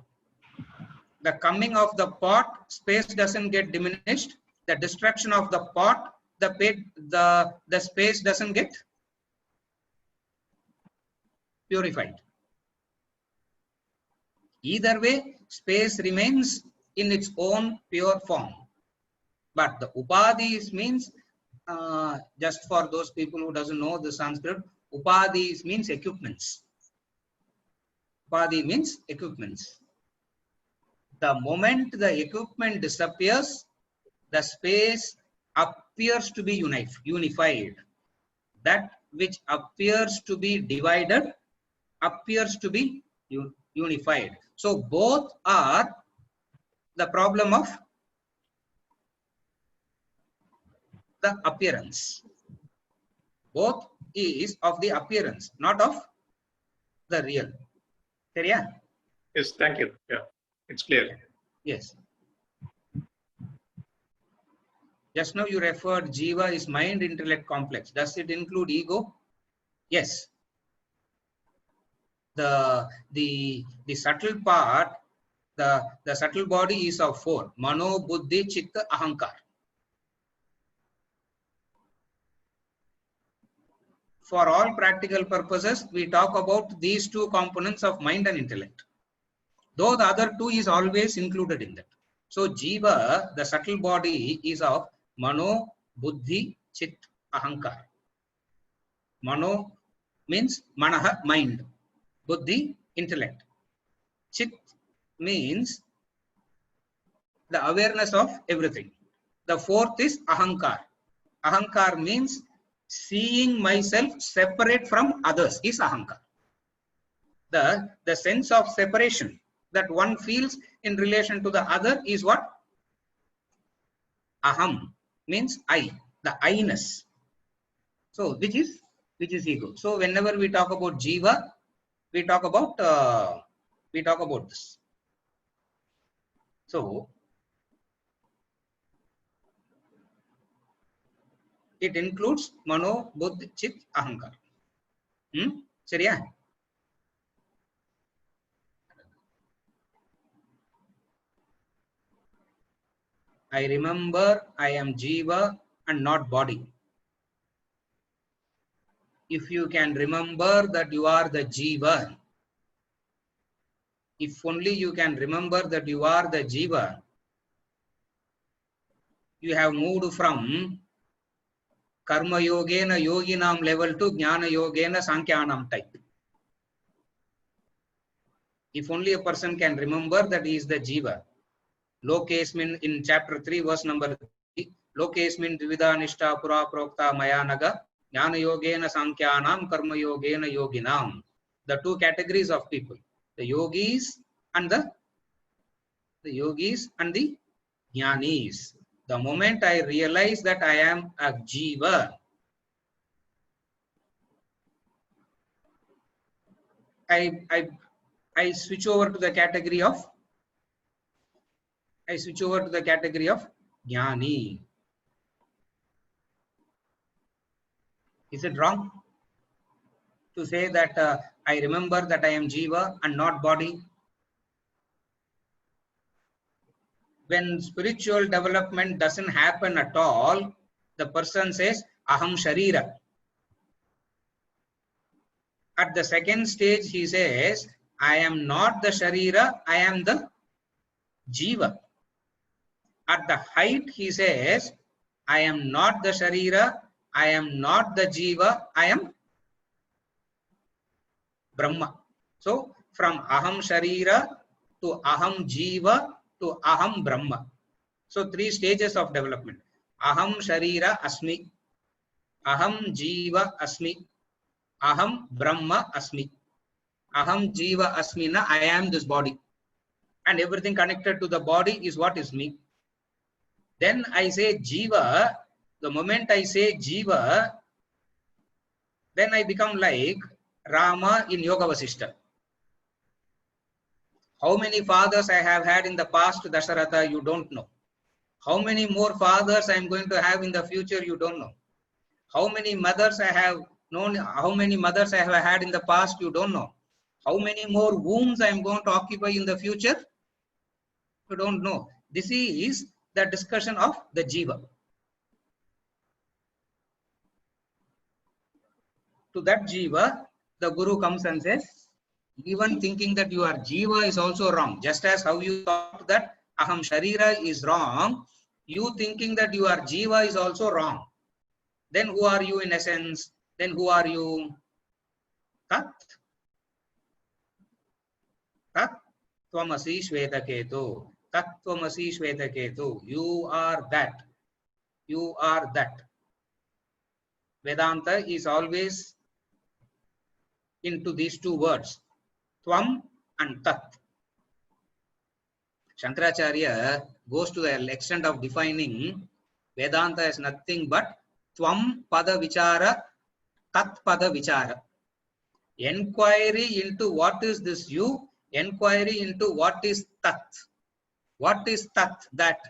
The coming of the pot, space doesn't get diminished. The destruction of the pot, the space doesn't get purified. Either way, space remains in its own pure form. But the upadhis means, just for those people who doesn't know the Sanskrit, upadhis means equipments. Upadhi means equipments. The moment the equipment disappears, the space appears to be unified. That which appears to be divided appears to be unified. So both are the problem of the appearance. Both is of the appearance, not of the real. Seriya? Yes, thank you. Yeah, it's clear. Yes. Just now you referred Jiva is mind intellect complex. Does it include ego? Yes. The subtle part, the subtle body is of four: Mano, Buddhi, Chitta, Ahankar. For all practical purposes, we talk about these two components of mind and intellect. Though the other two is always included in that. So Jiva, the subtle body, is of Mano, Buddhi, Chit, Ahankar. Mano means Manaha, mind. Buddhi, intellect. Chit means the awareness of everything. The fourth is Ahankar. Ahankar means seeing myself separate from others is Ahankar. The sense of separation that one feels in relation to the other is what? Aham means I, the I-ness. So which is ego. So whenever we talk about Jiva, we talk about this. So it includes Mano, Buddhi, Chit, Ahankar. Seriya? I remember I am Jiva and not body. If you can remember that you are the Jiva, if only you can remember that you are the Jiva, you have moved from Karma Yogena Yoginam level to Jnana Yogena Sankhyanam type. If only a person can remember that he is the Jiva. Lokesmin in chapter 3, verse number 3. Lokesmin Dvida Nishta Pura Prokta Mayanaga Jnana Yogena Sankhyanam Karma Yogena Yoginam. The two categories of people. The yogis and the jnanis. The moment I realize that I am a Jiva, I switch over to the category of Jnani. Is it wrong to say that I remember that I am Jiva and not body? When spiritual development doesn't happen at all, the person says, Aham Sharira. At the second stage, he says, I am not the Sharira, I am the Jiva. At the height, he says, I am not the Sharira, I am not the Jiva, I am Brahma. So, from Aham Sharira to Aham Jiva to Aham Brahma. So, three stages of development. Aham Sharira Asmi, Aham Jiva Asmi, Aham Brahma Asmi. Aham Jiva Asmina, I am this body. And everything connected to the body is what is me. Then I say Jiva. The moment I say Jiva, then I become like Rama in Yoga Vasishta. How many fathers I have had in the past, Dasharatha, you don't know. How many more fathers I am going to have in the future, you don't know. How many mothers I have known, how many mothers I have had in the past, you don't know. How many more wombs I am going to occupy in the future, you don't know. This is the discussion of the Jiva. To that Jiva, the Guru comes and says, even thinking that you are Jiva is also wrong. Just as how you thought that Aham Sharira is wrong, you thinking that you are Jiva is also wrong. Then who are you in essence? Then who are you? Tat. Tat Tvamasi Shvetaketu. Tat Tvamasi Shvetaketu. You are that. You are that. Vedanta is always into these two words. Tvam and Tat. Shankaracharya goes to the extent of defining Vedanta as nothing but Tvam Pada Vichara, Tat Pada Vichara. Enquiry into what is this you, enquiry into what is Tat. What is Tat, that?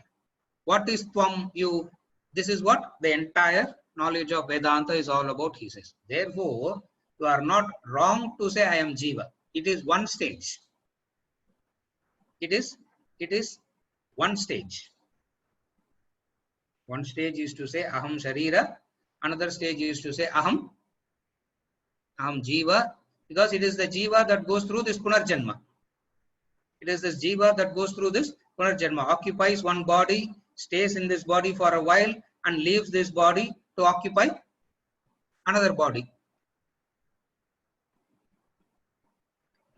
What is Tvam, you? This is what the entire knowledge of Vedanta is all about, he says. Therefore, you are not wrong to say I am Jiva. It is one stage. It is one stage. One stage is to say Aham Sharira. Another stage is to say Aham Jiva, because it is the Jiva that goes through this Punarjanma. It is this Jiva that goes through this Punarjanma, occupies one body, stays in this body for a while and leaves this body to occupy another body.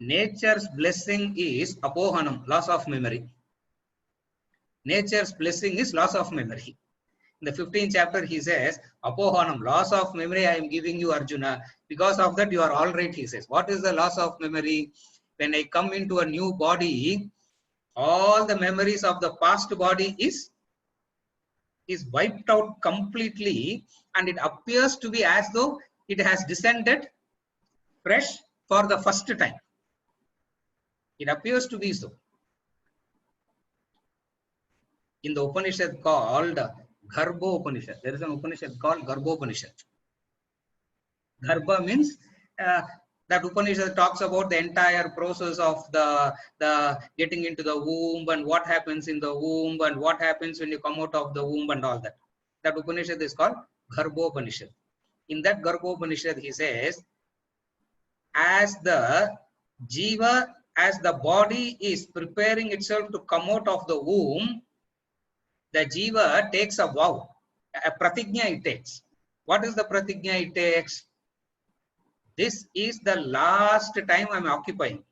Nature's blessing is apohanam, loss of memory. Nature's blessing is loss of memory. In the 15th chapter, he says, apohanam, loss of memory I am giving you, Arjuna. Because of that, you are all right, he says. What is the loss of memory? When I come into a new body, all the memories of the past body is wiped out completely, and it appears to be as though it has descended fresh for the first time. It appears to be so. In the Upanishad called Garbha Upanishad, there is an Upanishad called Garbha Upanishad. Garbha means that Upanishad talks about the entire process of the getting into the womb and what happens in the womb and what happens when you come out of the womb and all that. That Upanishad is called Garbha Upanishad. In that Garbha Upanishad, he says, as the Jiva, as the body is preparing itself to come out of the womb, the jiva takes a vow, a pratignya it takes. What is the pratignya it takes? This is the last time I am occupying.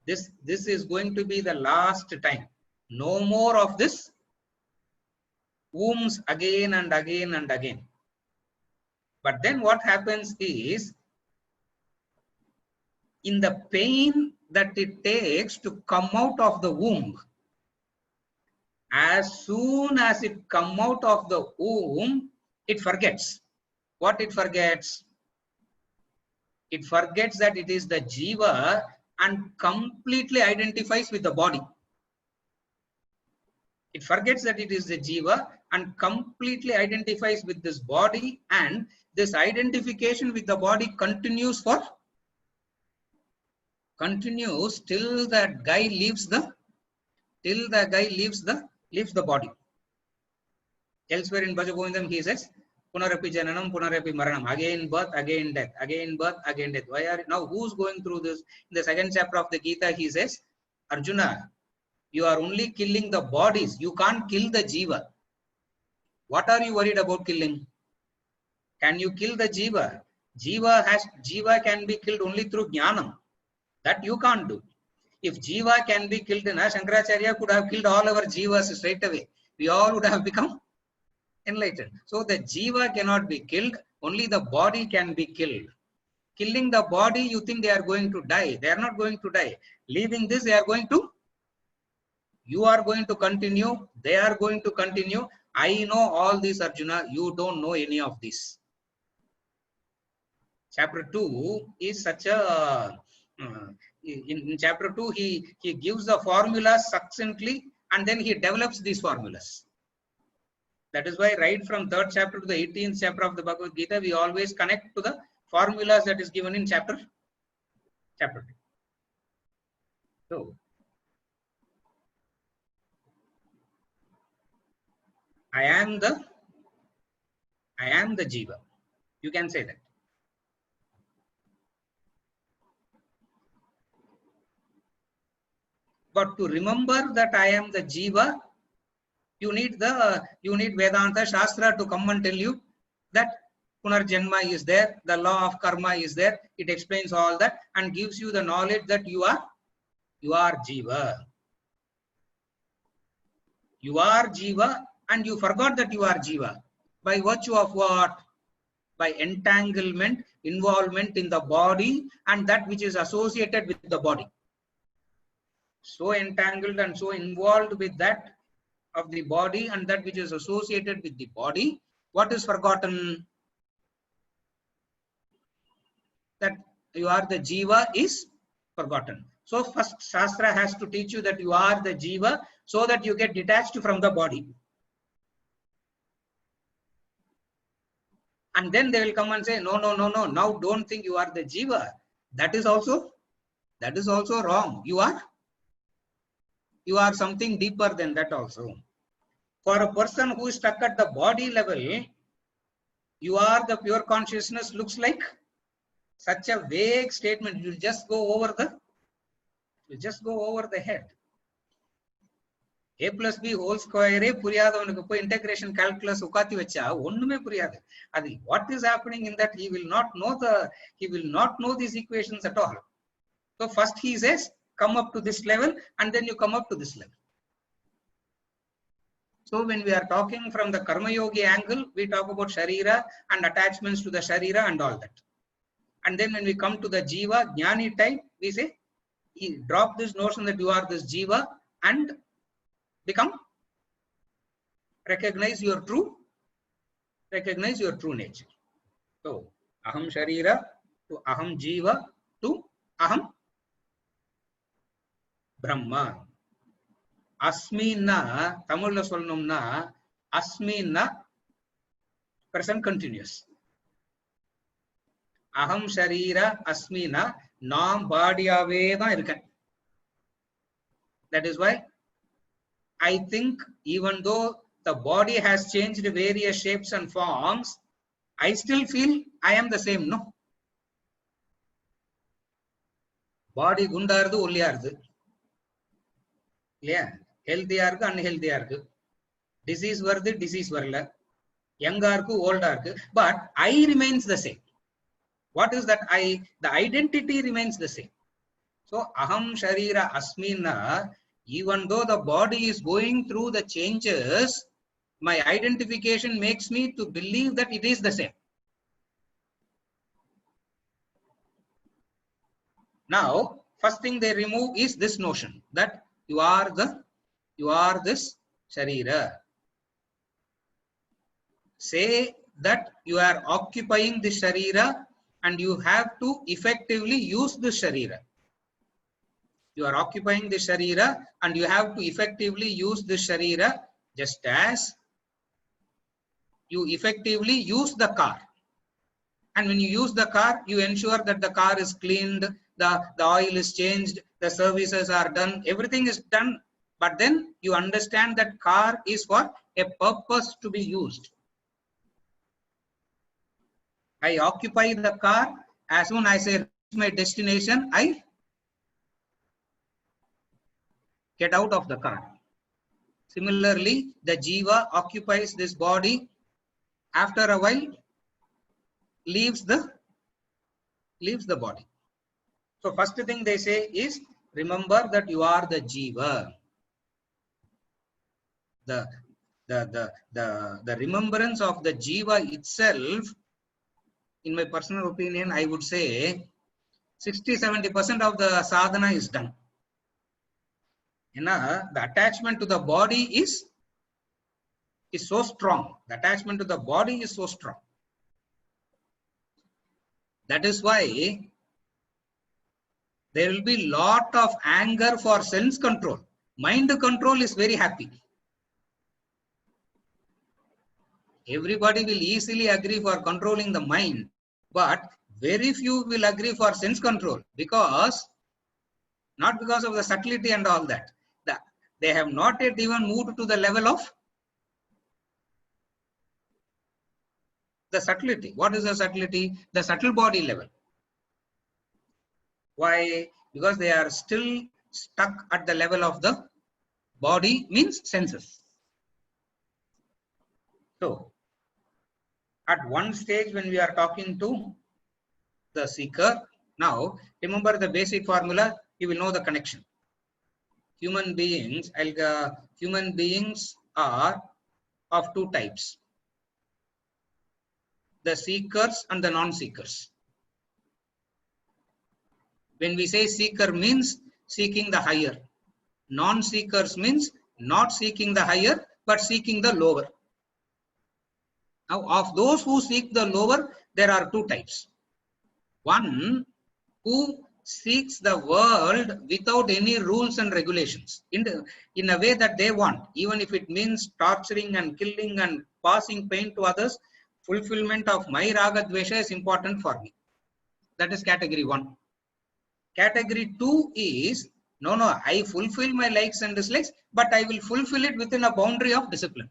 This is going to be the last time. No more of this wombs again and again and again. But then what happens is, in the pain that it takes to come out of the womb, as soon as it come out of the womb, it forgets. What it forgets? It forgets that it is the jiva and completely identifies with the body. It forgets that it is the jiva and completely identifies with this body, and this identification with the body continues till that guy leaves the body. Elsewhere in Bhajagovindam he says, Punarapi Jananam, Punarapi Maranam, again birth, again death, again birth, again death. Why are now who's going through this? In the second chapter of the Gita he says, Arjuna, you are only killing the bodies, you can't kill the jiva. What are you worried about killing? Can you kill the jiva? Jiva can be killed only through jnanam. That you can't do. If jiva can be killed, Shankaracharya could have killed all our jivas straight away. We all would have become enlightened. So the jiva cannot be killed, only the body can be killed. Killing the body, you think they are going to die. They are not going to die. Leaving this, you are going to continue, they are going to continue. I know all this, Arjuna, you don't know any of this. Chapter 2 is such a, in chapter 2, he gives the formulas succinctly and then he develops these formulas. That is why right from 3rd chapter to the 18th chapter of the Bhagavad Gita, we always connect to the formulas that is given in chapter 2. So, I am the jiva. You can say that. But to remember that I am the jiva, you need Vedanta Shastra to come and tell you that Punarjanma is there, the law of karma is there. It explains all that and gives you the knowledge that you are jiva. You are jiva and you forgot that you are jiva. By virtue of what? By entanglement, involvement in the body and that which is associated with the body. So entangled and so involved with that of the body and that which is associated with the body, what is forgotten? That you are the jiva is forgotten. So first Shastra has to teach you that you are the jiva so that you get detached from the body. And then they will come and say, no, now don't think you are the jiva. That is also wrong. You are something deeper than that also. For a person who is stuck at the body level, you are the pure consciousness looks like such a vague statement. You will just go over the head. A plus B whole square integration calculus ukati vecha onnume puriyadu. Adi what is happening in that he will not know these equations at all. So first he says come up to this level and then you come up to this level. So when we are talking from the Karma Yogi angle, we talk about Sharira and attachments to the Sharira and all that. And then when we come to the Jiva, Jnani type, we say, drop this notion that you are this Jiva and recognize your true nature. So, Aham Sharira to Aham Jiva to Aham Brahma. Asmina, Tamil solnumna, Asmina, present continuous. Aham Sharira, Asmina, Nam Badiyave da irukken. That is why I think even though the body has changed various shapes and forms, I still feel I am the same, no? Body gunda irudhu, olliya irudhu. Yeah. Healthy unhealthy. Disease varudhu, disease varala. Young arku, old arku. But I remains the same. What is that I? The identity remains the same. So, aham sharira asmina, even though the body is going through the changes, my identification makes me to believe that it is the same. Now, first thing they remove is this notion that you are this sharira. Say that you are occupying the sharira and you have to effectively use the sharira. You are occupying the sharira and you have to effectively use the sharira, just as you effectively use the car. And when you use the car, you ensure that the car is cleaned, the oil is changed, the services are done, everything is done. But then you understand that car is for a purpose to be used. I occupy the car. As soon as I reach my destination, I get out of the car. Similarly, the jiva occupies this body. After a while, leaves the body. So first thing they say is, remember that you are the jiva. The remembrance of the jiva itself, in my personal opinion, I would say 60-70% of the sadhana is done. The attachment to the body is so strong. The attachment to the body is so strong. That is why there will be lot of anger for sense control. Mind control is very happy. Everybody will easily agree for controlling the mind, but very few will agree for sense control, because not because of the subtlety and all that. They have not yet even moved to the level of the subtlety. What is the subtlety? The subtle body level. Why? Because they are still stuck at the level of the body, means senses. So, at one stage when we are talking to the seeker, now remember the basic formula, you will know the connection. Human beings are of two types: the seekers and the non-seekers. When we say seeker, means seeking the higher. Non-seekers means not seeking the higher, but seeking the lower. Now, of those who seek the lower, there are two types. One who seeks the world without any rules and regulations, in a way that they want, even if it means torturing and killing and causing pain to others. Fulfillment of my raga dvesha is important for me. That is category 1. Category 2 is, no, I fulfill my likes and dislikes, but I will fulfill it within a boundary of discipline.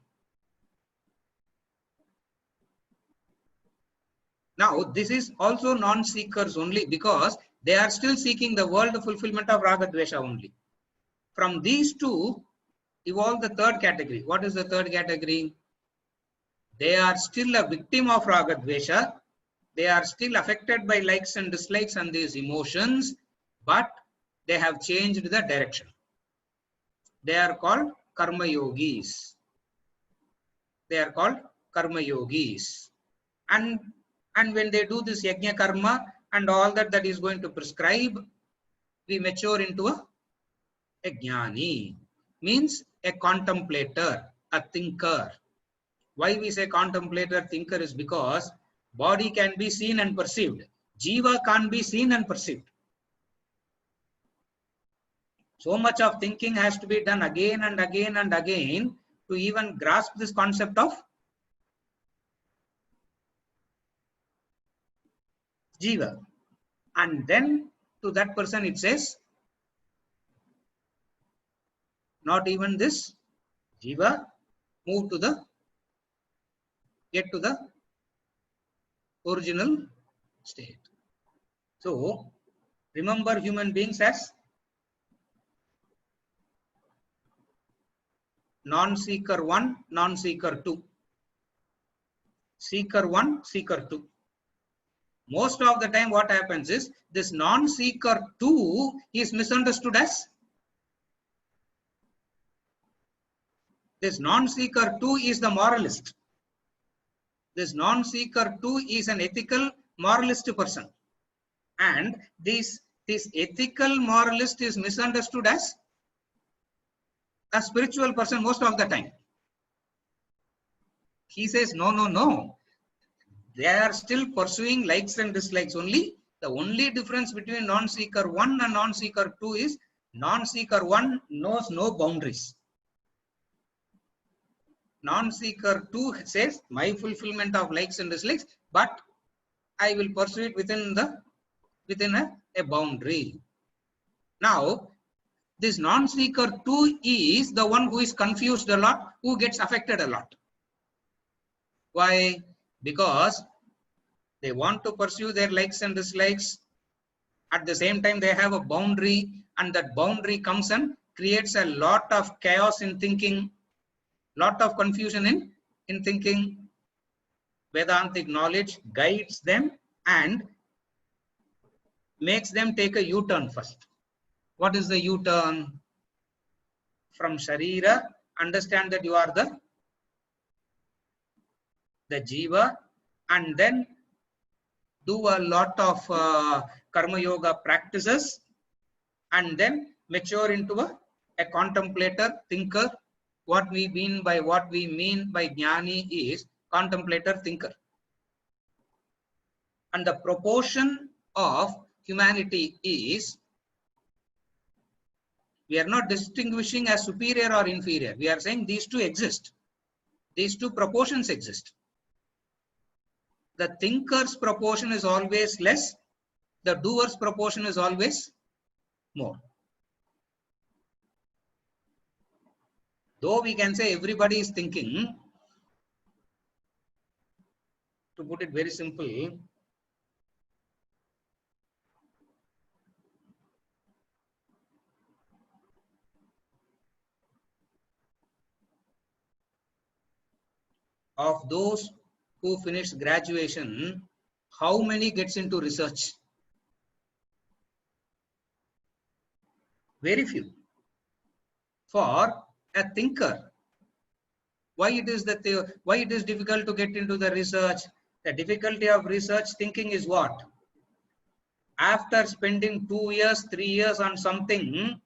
Now, this is also non-seekers only, because they are still seeking the world fulfillment of raga dvesha only. From these two, evolve the third category. What is the third category? They are still a victim of raga dvesha. They are still affected by likes and dislikes and these emotions, but they have changed the direction. They are called karma yogis. They are called karma yogis. And when they do this yajna karma and all that is going to prescribe, we mature into a jnani, means a contemplator, a thinker. Why we say contemplator, thinker is because body can be seen and perceived. Jiva can't be seen and perceived. So much of thinking has to be done again and again and again to even grasp this concept of jiva. And then to that person it says, not even this jiva, get to the original state. So remember human beings as non-seeker 1, non-seeker 2. Seeker 1, seeker 2. Most of the time what happens is this non-seeker 2 is misunderstood as this non-seeker 2 is the moralist. This non-seeker 2 is an ethical moralist person. And this ethical moralist is misunderstood as a spiritual person most of the time. He says, no, no, no. They are still pursuing likes and dislikes only. The only difference between non-seeker 1 and non-seeker 2 is non-seeker 1 knows no boundaries. Non-seeker 2 says, my fulfillment of likes and dislikes, but I will pursue it within a boundary. Now, this non-seeker 2 is the one who is confused a lot, who gets affected a lot. Why? Because they want to pursue their likes and dislikes. At the same time, they have a boundary, and that boundary comes and creates a lot of chaos in thinking, lot of confusion in thinking. Vedantic knowledge guides them and makes them take a U-turn first. What is the U-turn? From Sharira, understand that you are the Jiva, and then do a lot of Karma Yoga practices, and then mature into a contemplator, thinker. What we mean by Jnani is contemplator, thinker. And the proportion of humanity is, we are not distinguishing as superior or inferior. We are saying these two exist. These two proportions exist. The thinker's proportion is always less. The doer's proportion is always more. Though we can say everybody is thinking, to put it very simple, of those who finish graduation, how many gets into research? Very few. For a thinker, why it is difficult to get into the research? The difficulty of research thinking is what? After spending 2 years, 3 years on something,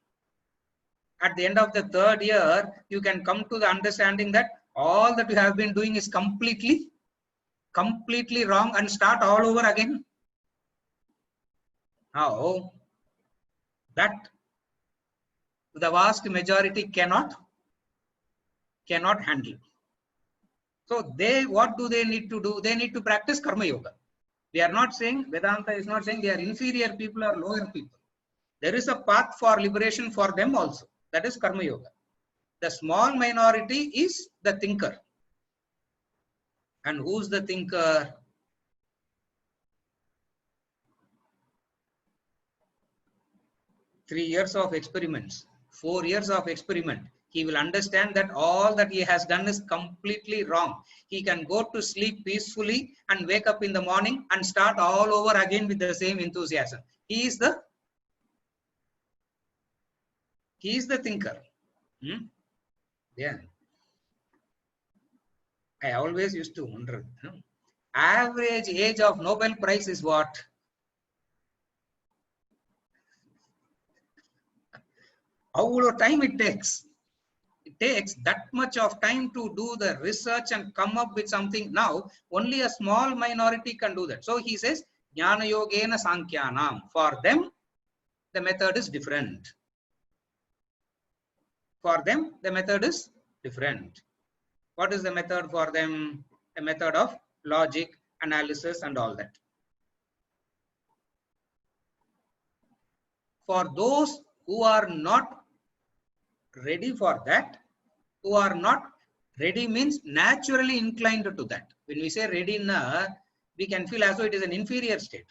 at the end of the 3rd year, you can come to the understanding that all that you have been doing is completely wrong and start all over again. Now, that the vast majority cannot handle. So what do they need to do? They need to practice Karma Yoga. We are not saying, Vedanta is not saying they are inferior people or lower people. There is a path for liberation for them also. That is Karma Yoga. The small minority is the thinker. And who's the thinker? Three years of experiments, 4 years of experiment. He will understand that all that he has done is completely wrong. He can go to sleep peacefully and wake up in the morning and start all over again with the same enthusiasm. He is the thinker. Yeah. I always used to wonder, average age of Nobel Prize is what? How much time it takes? It takes that much of time to do the research and come up with something. Now, only a small minority can do that. So he says, Jnana Yogena Sankhyanam. For them, the method is different. For them, the method is different. What is the method for them? A method of logic, analysis, and all that. For those who are not ready for that, who are not ready means naturally inclined to that. When we say ready, we can feel as though it is an inferior state.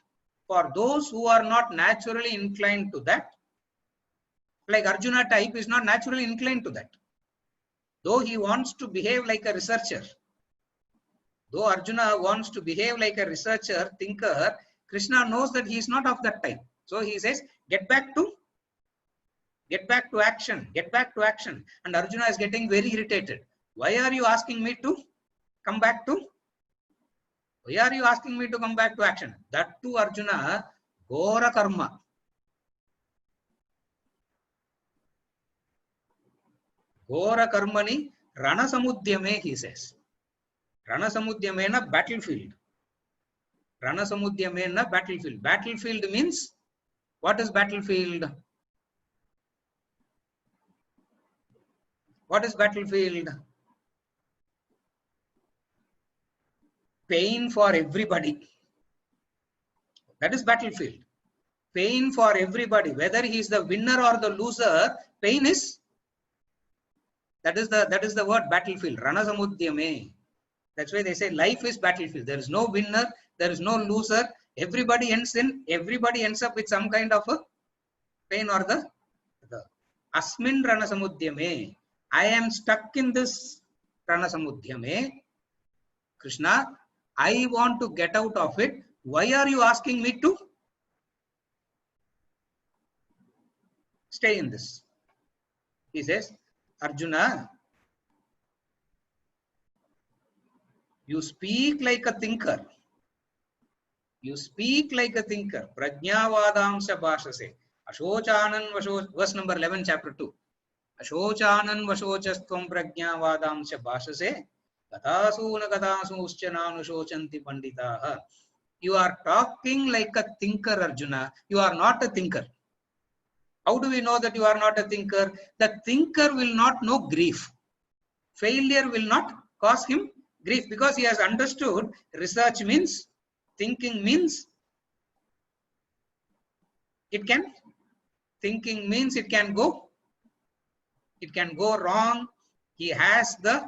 For those who are not naturally inclined to that, like Arjuna type is not naturally inclined to that. Though he wants to behave like a researcher, though Arjuna wants to behave like a researcher, thinker, Krishna knows that he is not of that type. So he says, get back to action, get back to action. And Arjuna is getting very irritated. Why are you asking me to come back to? Why are you asking me to come back to action? That too, Arjuna, Ghora Karma. Ghora Karmani Rana Samudyame, he says. Rana Samudyamena battlefield. Rana Samudyamena battlefield. Battlefield means, what is battlefield? What is battlefield? Pain for everybody. That is battlefield. Pain for everybody. Whether he is the winner or the loser, pain is, that is the word battlefield. Rana Samudyame. That's why they say life is battlefield. There is no winner, there is no loser. Everybody ends up with some kind of a pain or the Asmin Rana Samudyame. I am stuck in this Rana Samudyame. Krishna, I want to get out of it. Why are you asking me to stay in this? He says, Arjuna, you speak like a thinker. You speak like a thinker. Prajnavadamsha bhashase. Ashochanan vasho, verse number 11, chapter 2. Ashochanan vashochastvam prajnavadamsha bhashase. Kathasuna kathasuscha nanushocanti panditaha. You are talking like a thinker, Arjuna. You are not a thinker. How do we know that you are not a thinker? The thinker will not know grief. Failure will not cause him grief because he has understood research means, thinking means, thinking means it can go wrong. He has the,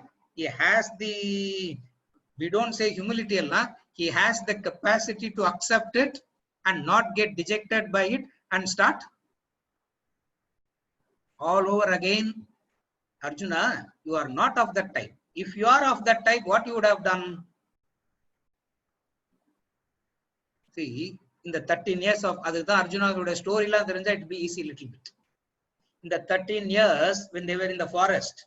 we don't say humility, Allah. He has the capacity to accept it and not get dejected by it and start all over again. Arjuna, you are not of that type. If you are of that type, what you would have done? See, in the 13 years of Aditya, Arjuna would have story, it would be easy a little bit. In the 13 years, when they were in the forest,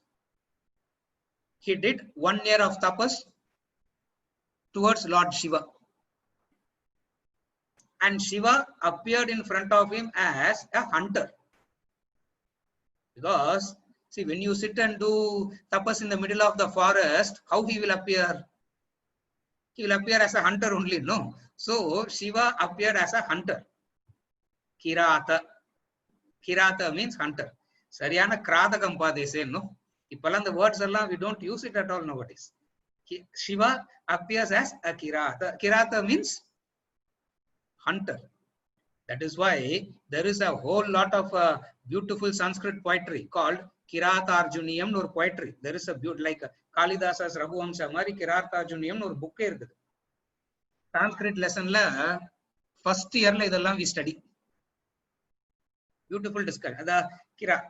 he did 1 year of tapas towards Lord Shiva. And Shiva appeared in front of him as a hunter. Because, see, when you sit and do tapas in the middle of the forest, how he will appear? He will appear as a hunter only, no? So, Shiva appeared as a hunter. Kirata. Kirata means hunter. Sariyana Kradakampa, they say, no? Ipalan the words, Allah, we don't use it at all nowadays. Shiva appears as a Kirata. Kirata means hunter. That is why there is a whole lot of beautiful Sanskrit poetry called Kiratarjuniyam or poetry. There is a beautiful, like Kalidasa's Raghuvansa Mari Kiratarjuniyam or book. Sanskrit lesson la first year la idallam we study. Beautiful discussion.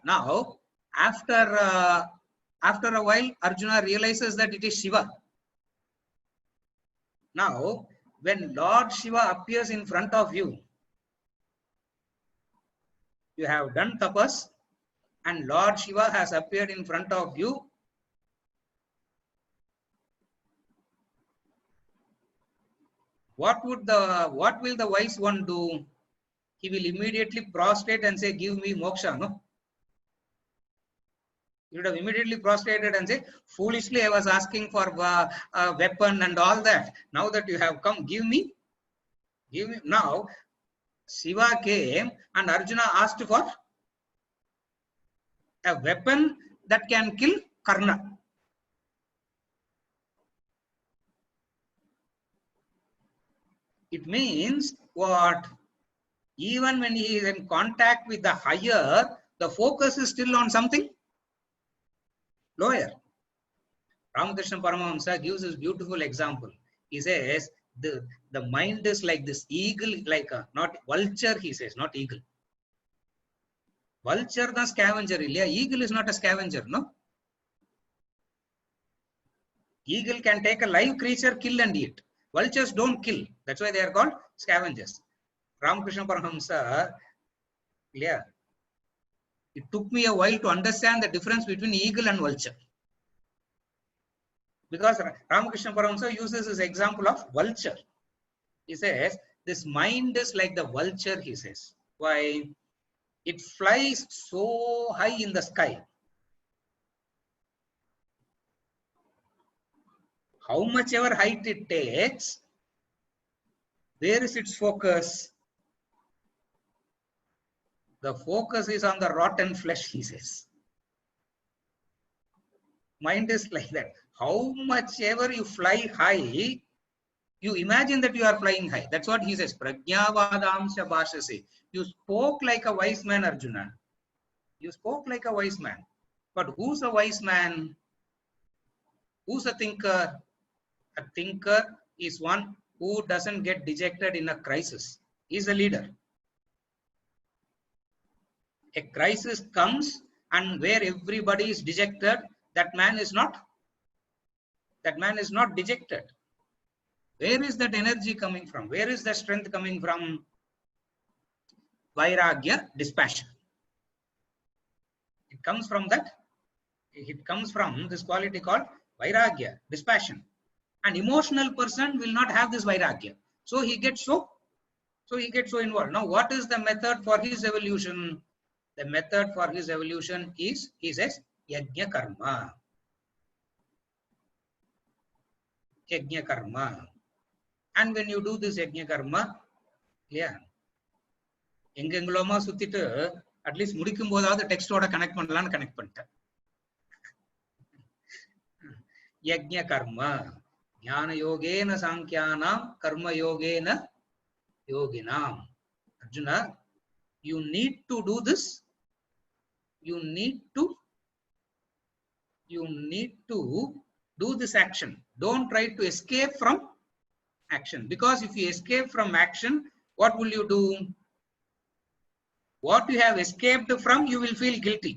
Now, after a while, Arjuna realizes that it is Shiva. Now, when Lord Shiva appears in front of you, you have done tapas and Lord Shiva has appeared in front of you. What will the wise one do? He will immediately prostrate and say, give me moksha, no? He would have immediately prostrated and say, foolishly I was asking for a weapon and all that. Now that you have come, give me. Now, Shiva came and Arjuna asked for a weapon that can kill Karna. It means what? Even when he is in contact with the higher, the focus is still on something lower. Ramakrishna Paramahamsa gives this beautiful example. He says, the mind is like this eagle, like a, not vulture, he says, not eagle. Vulture the scavenger, eagle is not a scavenger, no? Eagle can take a live creature, kill and eat. Vultures don't kill. That's why they are called scavengers. Ramakrishna Paramahamsa, yeah. It took me a while to understand the difference between eagle and vulture. Because Ramakrishna Paramahamsa uses this example of vulture. He says, this mind is like the vulture, he says. Why? It flies so high in the sky. How much ever height it takes, where is its focus? The focus is on the rotten flesh, he says. Mind is like that. How much ever you fly high, you imagine that you are flying high. That's what he says. Prajnavadamsha bhashase. You spoke like a wise man, Arjuna. You spoke like a wise man. But who's a wise man? Who's a thinker? A thinker is one who doesn't get dejected in a crisis. He's a leader. A crisis comes, and where everybody is dejected, that man is not dejected. Where is that energy coming from? Where is the strength coming from? Vairagya, dispassion. It comes from that. It comes from this quality called Vairagya, dispassion. An emotional person will not have this Vairagya. So he gets so involved. Now, what is the method for his evolution? The method for his evolution is, he says, Yajna Karma. Yajna Karma. And when you do this Yajna Karma, yeah, எங்கெங்களோமா சுத்திட்டு at least முடிக்கும் போதாவது டெக்ஸ்டோட connect பண்ணலாம்னு connect பண்ணிட்டேன். யஜ்ஞ கர்ம ஞான யோகேன சாங்கியானாம் கர்ம யோகேன யோகினாம். Arjuna, you need to do this. You need to do this action. Don't try to escape from action, because if you escape from action, what will you do? What you have escaped from, you will feel guilty.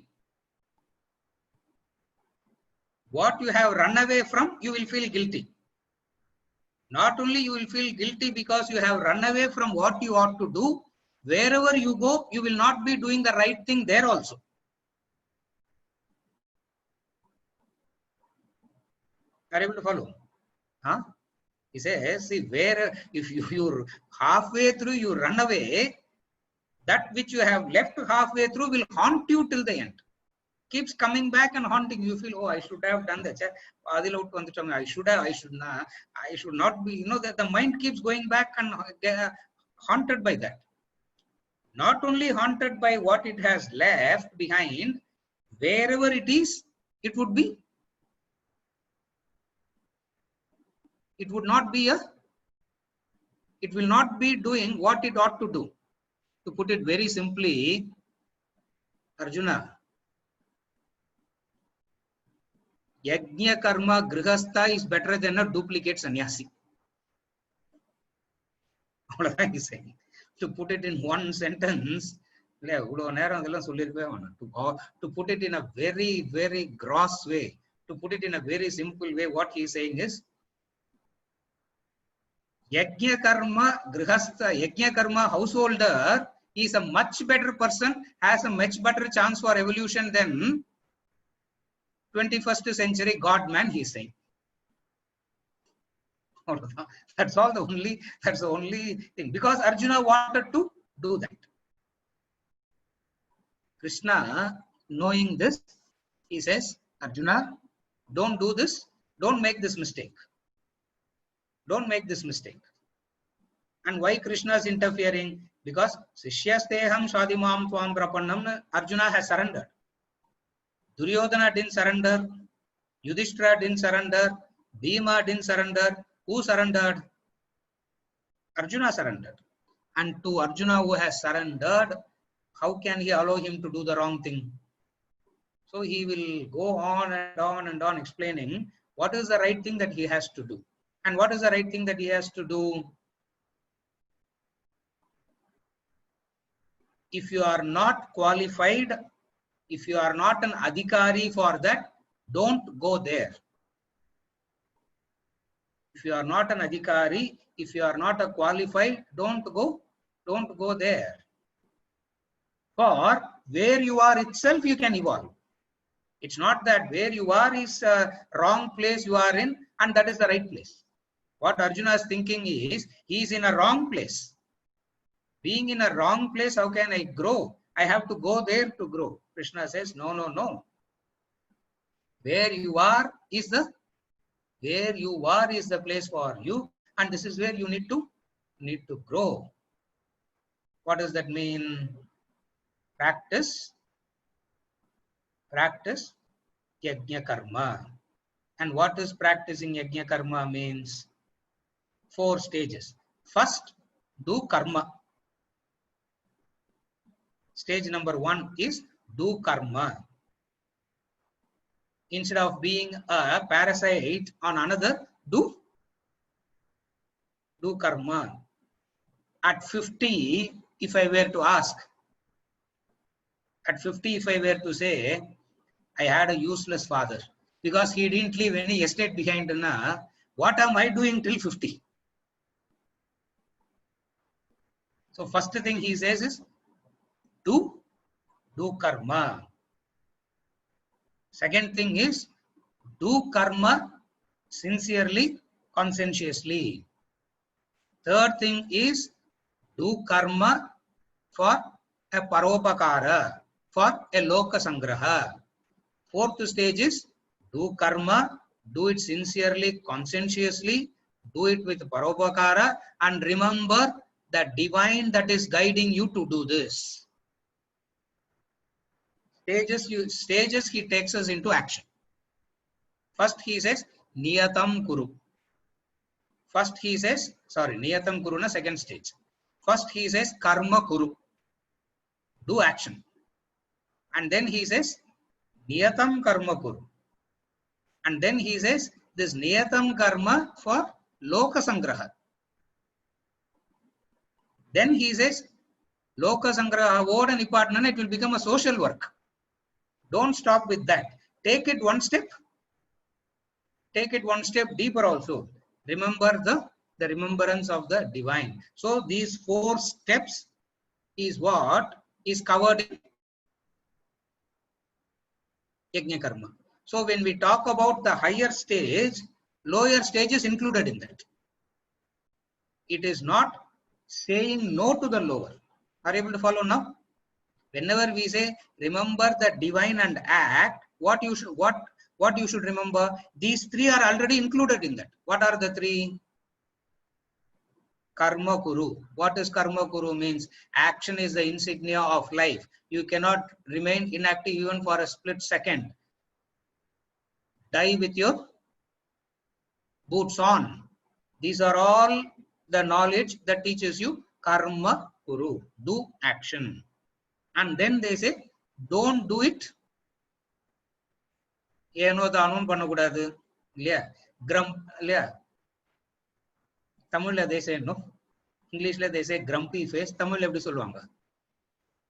What you have run away from, you will feel guilty. Not only you will feel guilty because you have run away from what you ought to do, wherever you go, you will not be doing the right thing there also. Are you able to follow? Huh? He says, see, where if you're halfway through, you run away, that which you have left halfway through will haunt you till the end. Keeps coming back and haunting you. You feel, oh, I should have done that. I should not be, that the mind keeps going back and haunted by that. Not only haunted by what it has left behind, wherever it is, it would not be doing what it ought to do. To put it very simply, Arjuna, Yajna Karma Grihastha is better than a duplicate sannyasi. What am I saying? To put it in one sentence, to put it in a very, very gross way, to put it in a very simple way, what he is saying is, Yajna Karma Grihastha, Yajna Karma householder is a much better person, has a much better chance for evolution than 21st century God man, he is saying. That's the only thing. Because Arjuna wanted to do that. Krishna, knowing this, he says, Arjuna, don't do this. Don't make this mistake. Don't make this mistake. And why Krishna is interfering? Because Sishyasteham Shadimam Twam Prapannam, Arjuna has surrendered. Duryodhana didn't surrender. Yudhishthira didn't surrender. Bhima didn't surrender. Who surrendered? Arjuna surrendered. And to Arjuna who has surrendered, how can he allow him to do the wrong thing? So he will go on and on and on explaining what is the right thing that he has to do. And what is the right thing that he has to do? If you are not qualified, if you are not an adhikari for that, don't go there. If you are not an adhikari, if you are not a qualified, don't go there. For where you are itself, you can evolve. It's not that where you are is a wrong place you are in and that is the right place. What Arjuna is thinking is, he is in a wrong place. Being in a wrong place, how can I grow? I have to go there to grow. Krishna says, no, no, no. Where you are is the place for you, and this is where you need to grow. What does that mean? Practice yajna karma. And what is practicing yajna karma means? 4 stages. First, do karma. Stage number 1 is do karma. Instead of being a parasite on another, do karma. At 50, if I were to ask, at 50, if I were to say, I had a useless father because he didn't leave any estate behind, what am I doing till 50? So first thing he says is, do karma. Second thing is, do karma sincerely, conscientiously. Third thing is, do karma for a paropakara, for a loka sangraha. Fourth stage is, do karma, do it sincerely, conscientiously, do it with paropakara, and remember the divine that is guiding you to do this. Stages he takes us into action. First he says, niyatam kuru. Niyatam kuru na second stage. First he says, karma kuru. Do action. And then he says, niyatam karma kuru. And then he says, this niyatam karma for loka sangraha. Then he says, loka sangraha, vote and department, it will become a social work. Don't stop with that. Take it one step deeper also. Remember the remembrance of the divine. So these 4 steps is what is covered in yajna karma. So when we talk about the higher stage, lower stage is included in that. It is not saying no to the lower. Are you able to follow now? Whenever we say remember the divine and act, what you should remember, these 3 are already included in that. What are the 3? Karma kuru. What is karma kuru means? Action is the insignia of life. You cannot remain inactive even for a split second. Die with your boots on. These are all the knowledge that teaches you karma kuru. Do action. And then they say, don't do it. Eno danun pannakudadu. Yeah. Tamil they say no. English they say grumpy face. Tamil eppadi solluvaanga?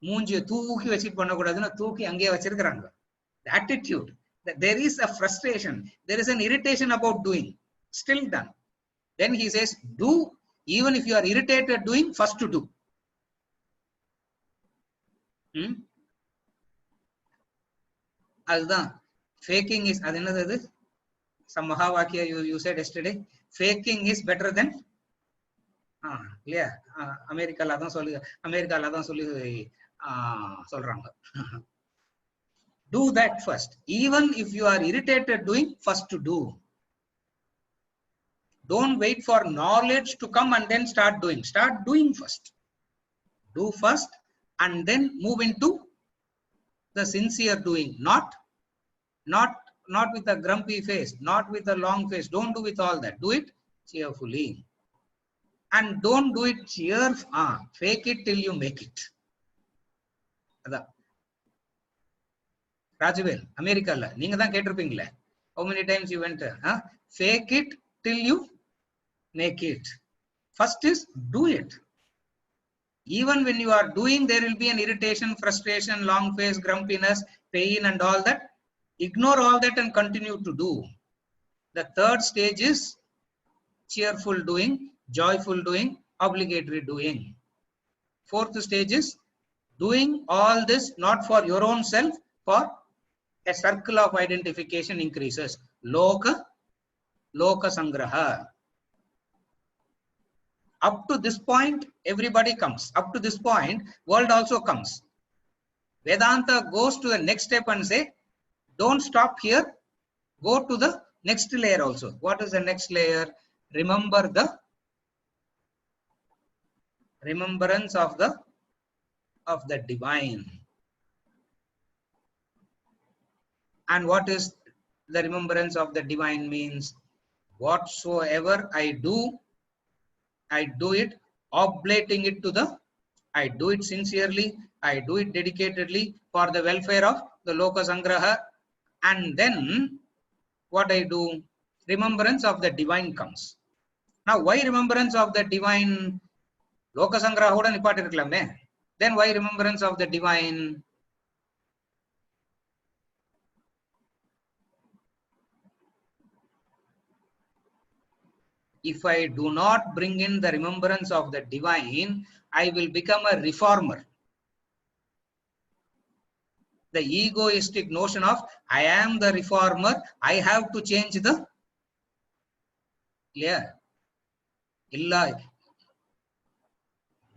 Moonjiya thooki vechit pannakudaduna thooki ange vechirukkranga. The attitude. There is a frustration. There is an irritation about doing. Still done. Then he says, do, even if you are irritated doing, first to do. அதுதான் faking is, அது என்னது? Some Mahavakya you said yesterday, faking is better than இல்லையா? அமெரிக்கால அதான் சொல்லி சொல்றாங்க. Do that first. Even if you are irritated doing, first to do. Don't wait for knowledge to come and then start doing. Start doing first. Do first and then move into the sincere doing. Not with a grumpy face, not with a long face. Don't do with all that. Do it cheerfully. And don't do it fake it till you make it. அதான் Rajavel, America, நீங்க தான் கேட்டிருப்பீங்களே. How many times you went? Fake it till you make it. First is do it. Even when you are doing, there will be an irritation, frustration, long face, grumpiness, pain and all that. Ignore all that and continue to do. The third stage is cheerful doing, joyful doing, obligatory doing. Fourth stage is doing all this not for your own self, for a circle of identification increases. Loka sangraha. Up to this point, everybody comes. Up to this point, world also comes. Vedanta goes to the next step and say, don't stop here. Go to the next layer also. What is the next layer? Remember the remembrance of the divine. And what is the remembrance of the divine means? Whatsoever I do it oblating it to the, I do it sincerely, I do it dedicatedly for the welfare of the Loka Sangraha. And then what I do, remembrance of the divine comes. Now why remembrance of the divine? Loka Sangraha oda nipattirukkalame. Then why remembrance of the divine? If I do not bring in the remembrance of the divine, I will become a reformer. The egoistic notion of I am the reformer, I have to change the, yeah, illa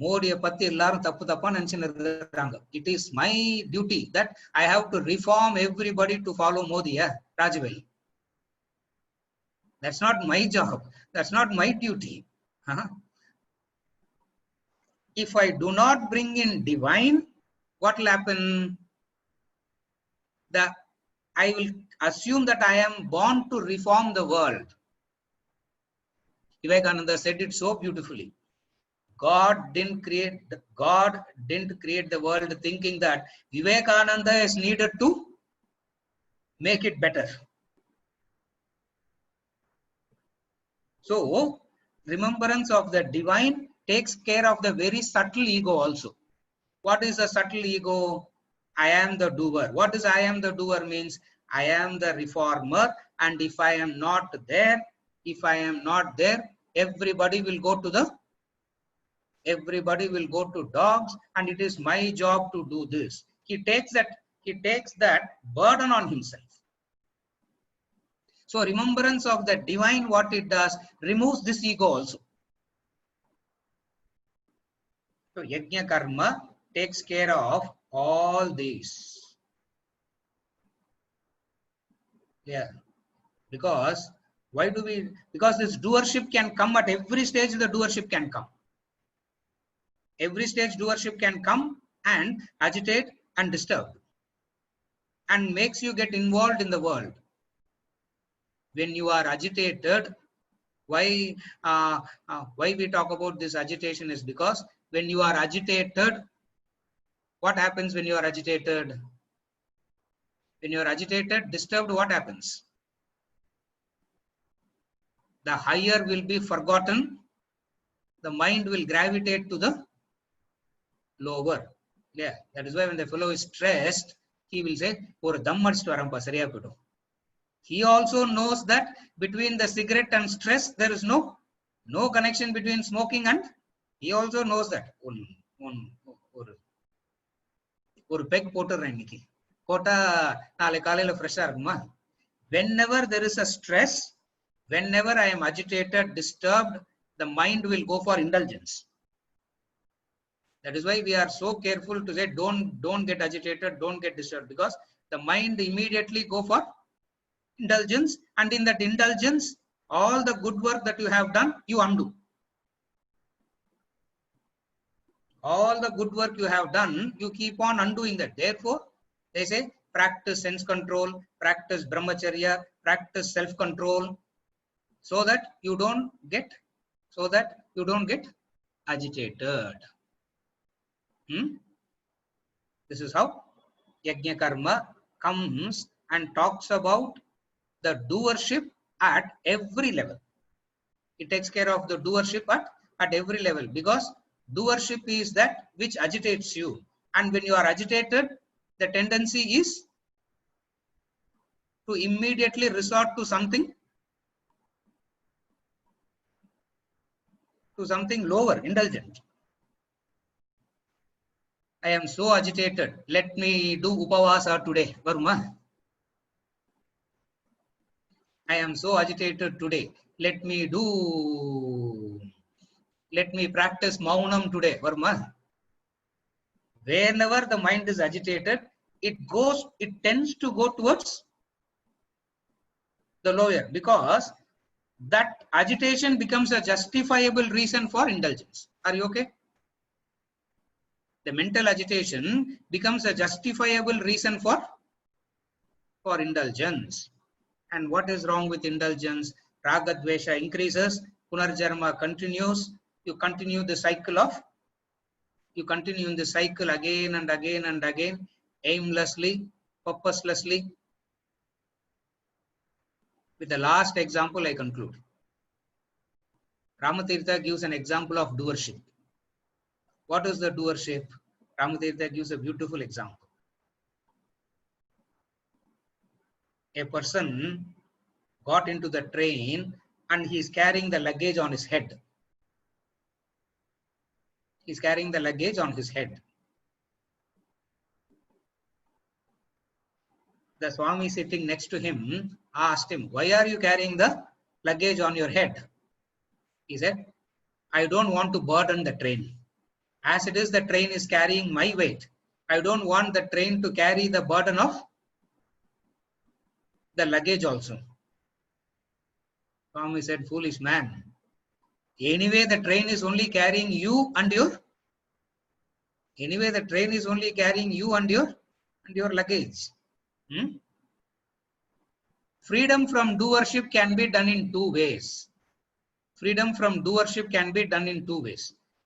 Modiya patti ellarum tappu thappa nenachiranga. It is my duty that I have to reform everybody to follow Modi, Rajaveli. That's not my job. That's not my duty. If I do not bring in divine, what will happen? I will assume that I am born to reform the world. Vivekananda said it so beautifully. God didn't create the world thinking that Vivekananda is needed to make it better. So, remembrance of the divine takes care of the very subtle ego also. What is the subtle ego? I am the doer. What is I am the doer means? I am the reformer, and if I am not there, everybody will go to dogs, and it is my job to do this. He takes that burden on himself. So remembrance of the divine, what it does, removes this ego also. So yajna karma takes care of all these. Yeah. Because why do we? Because this doership can come at every stage. The doership can come. Every stage doership can come and agitate and disturb, and makes you get involved in the world. When you are agitated, why we talk about this agitation is because when you are agitated, what happens when you are agitated? When you are agitated, disturbed, what happens? The higher will be forgotten. The mind will gravitate to the lower. Yeah, that is why when the fellow is stressed, he will say, "Or dam adichittu varampa sariya poidum." He also knows that between the cigarette and stress, there is no connection between smoking and. He also knows that. Or peg potter inniki. Kota naale kalayila fresh irukuma. Whenever there is a stress, whenever I am agitated, disturbed, the mind will go for indulgence. That is why we are so careful to say don't get agitated, don't get disturbed, because the mind immediately go for indulgence, and in that indulgence, all the good work that you have done, you undo. All the good work you have done, you keep on undoing that. Therefore, they say practice sense control, practice brahmacharya, practice self-control, so that you don't get agitated. This is how yajna karma comes and talks about the doership at every level. It takes care of the doership at every level, because doership is that which agitates you, and when you are agitated, the tendency is to immediately resort to something to something lower, indulgent. I am so agitated. Let me do upavasa today. Varma. I am so agitated today. Let me practice maunam today. Varma. Whenever the mind is agitated, it tends to go towards the lower, because that agitation becomes a justifiable reason for indulgence. Are you okay? The mental agitation becomes a justifiable reason for indulgence. And what is wrong with indulgence? Raga dvesha increases, punarjarma continues. You continue in the cycle again and again and again, aimlessly, purposelessly. With the last example, I conclude. Ramatirtha gives an example of doership. What is the doership? Ramatirtha gives a beautiful example. A person got into the train and he is carrying the luggage on his head. He is carrying the luggage on his head. The Swami sitting next to him asked him, "Why are you carrying the luggage on your head?" He said, "I don't want to burden the train. As it is, the train is carrying my weight. I don't want the train to carry the burden of the luggage also." Swami said, "Foolish man. Anyway, the train is only carrying you and your luggage. Freedom from doership can be done in two ways.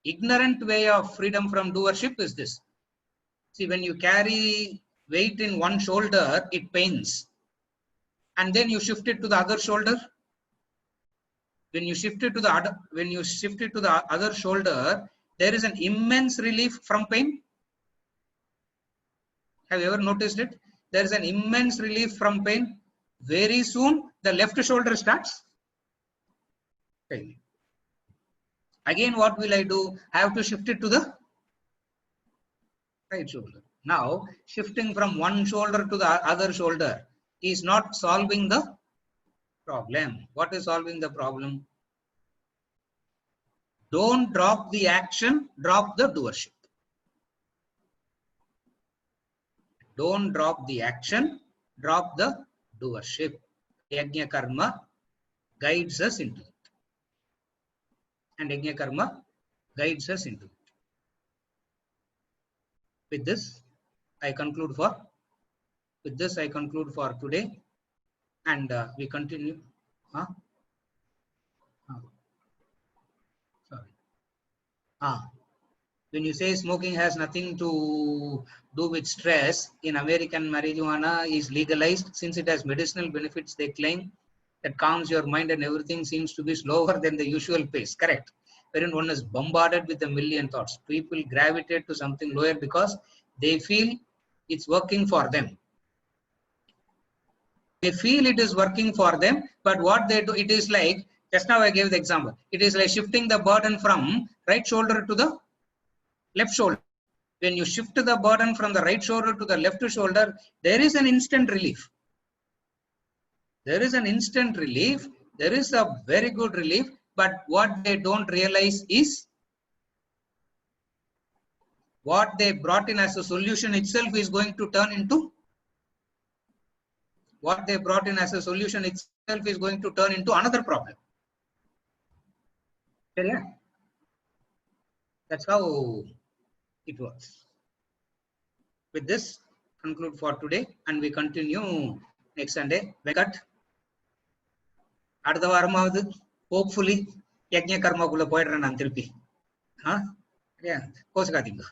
Ignorant way of freedom from doership is this. See, when you carry weight in one shoulder, it pains. And then you shift it to the other shoulder. When you shift it to the other shoulder, there is an immense relief from pain. Have you ever noticed it? There is an immense relief from pain. Very soon, the left shoulder starts pain. Again, what will I do? I have to shift it to the right shoulder. Now, shifting from one shoulder to the other shoulder is not solving the problem. What is solving the problem? Don't drop the action, drop the doership. Don't drop the action, drop the doership. Yajna karma guides us into it. And Yajna karma guides us into it. With this, I conclude for today. And we continue. When you say smoking has nothing to do with stress, in American marijuana is legalized. Since it has medicinal benefits, they claim that calms your mind and everything seems to be slower than the usual pace. Correct. Wherein one is bombarded with a million thoughts. People gravitate to something lower because they feel it's working for them. They feel it is working for them, but what they do, it is like, just now I gave the example, it is like shifting the burden from right shoulder to the left shoulder. When you shift the burden from the right shoulder to the left shoulder, there is an instant relief. There is a very good relief, but what they don't realize is what they brought in as a solution itself is going to turn into another problem. Yeah. That's how it works. With this, conclude for today, and we continue next Sunday. Venkat, அடுத்த வாரமாவது hopefully யஜ்ஞ கர்மாக்குள்ள போயிடுறேன் நான் திருப்பி. கோச்சுக்காதீங்க.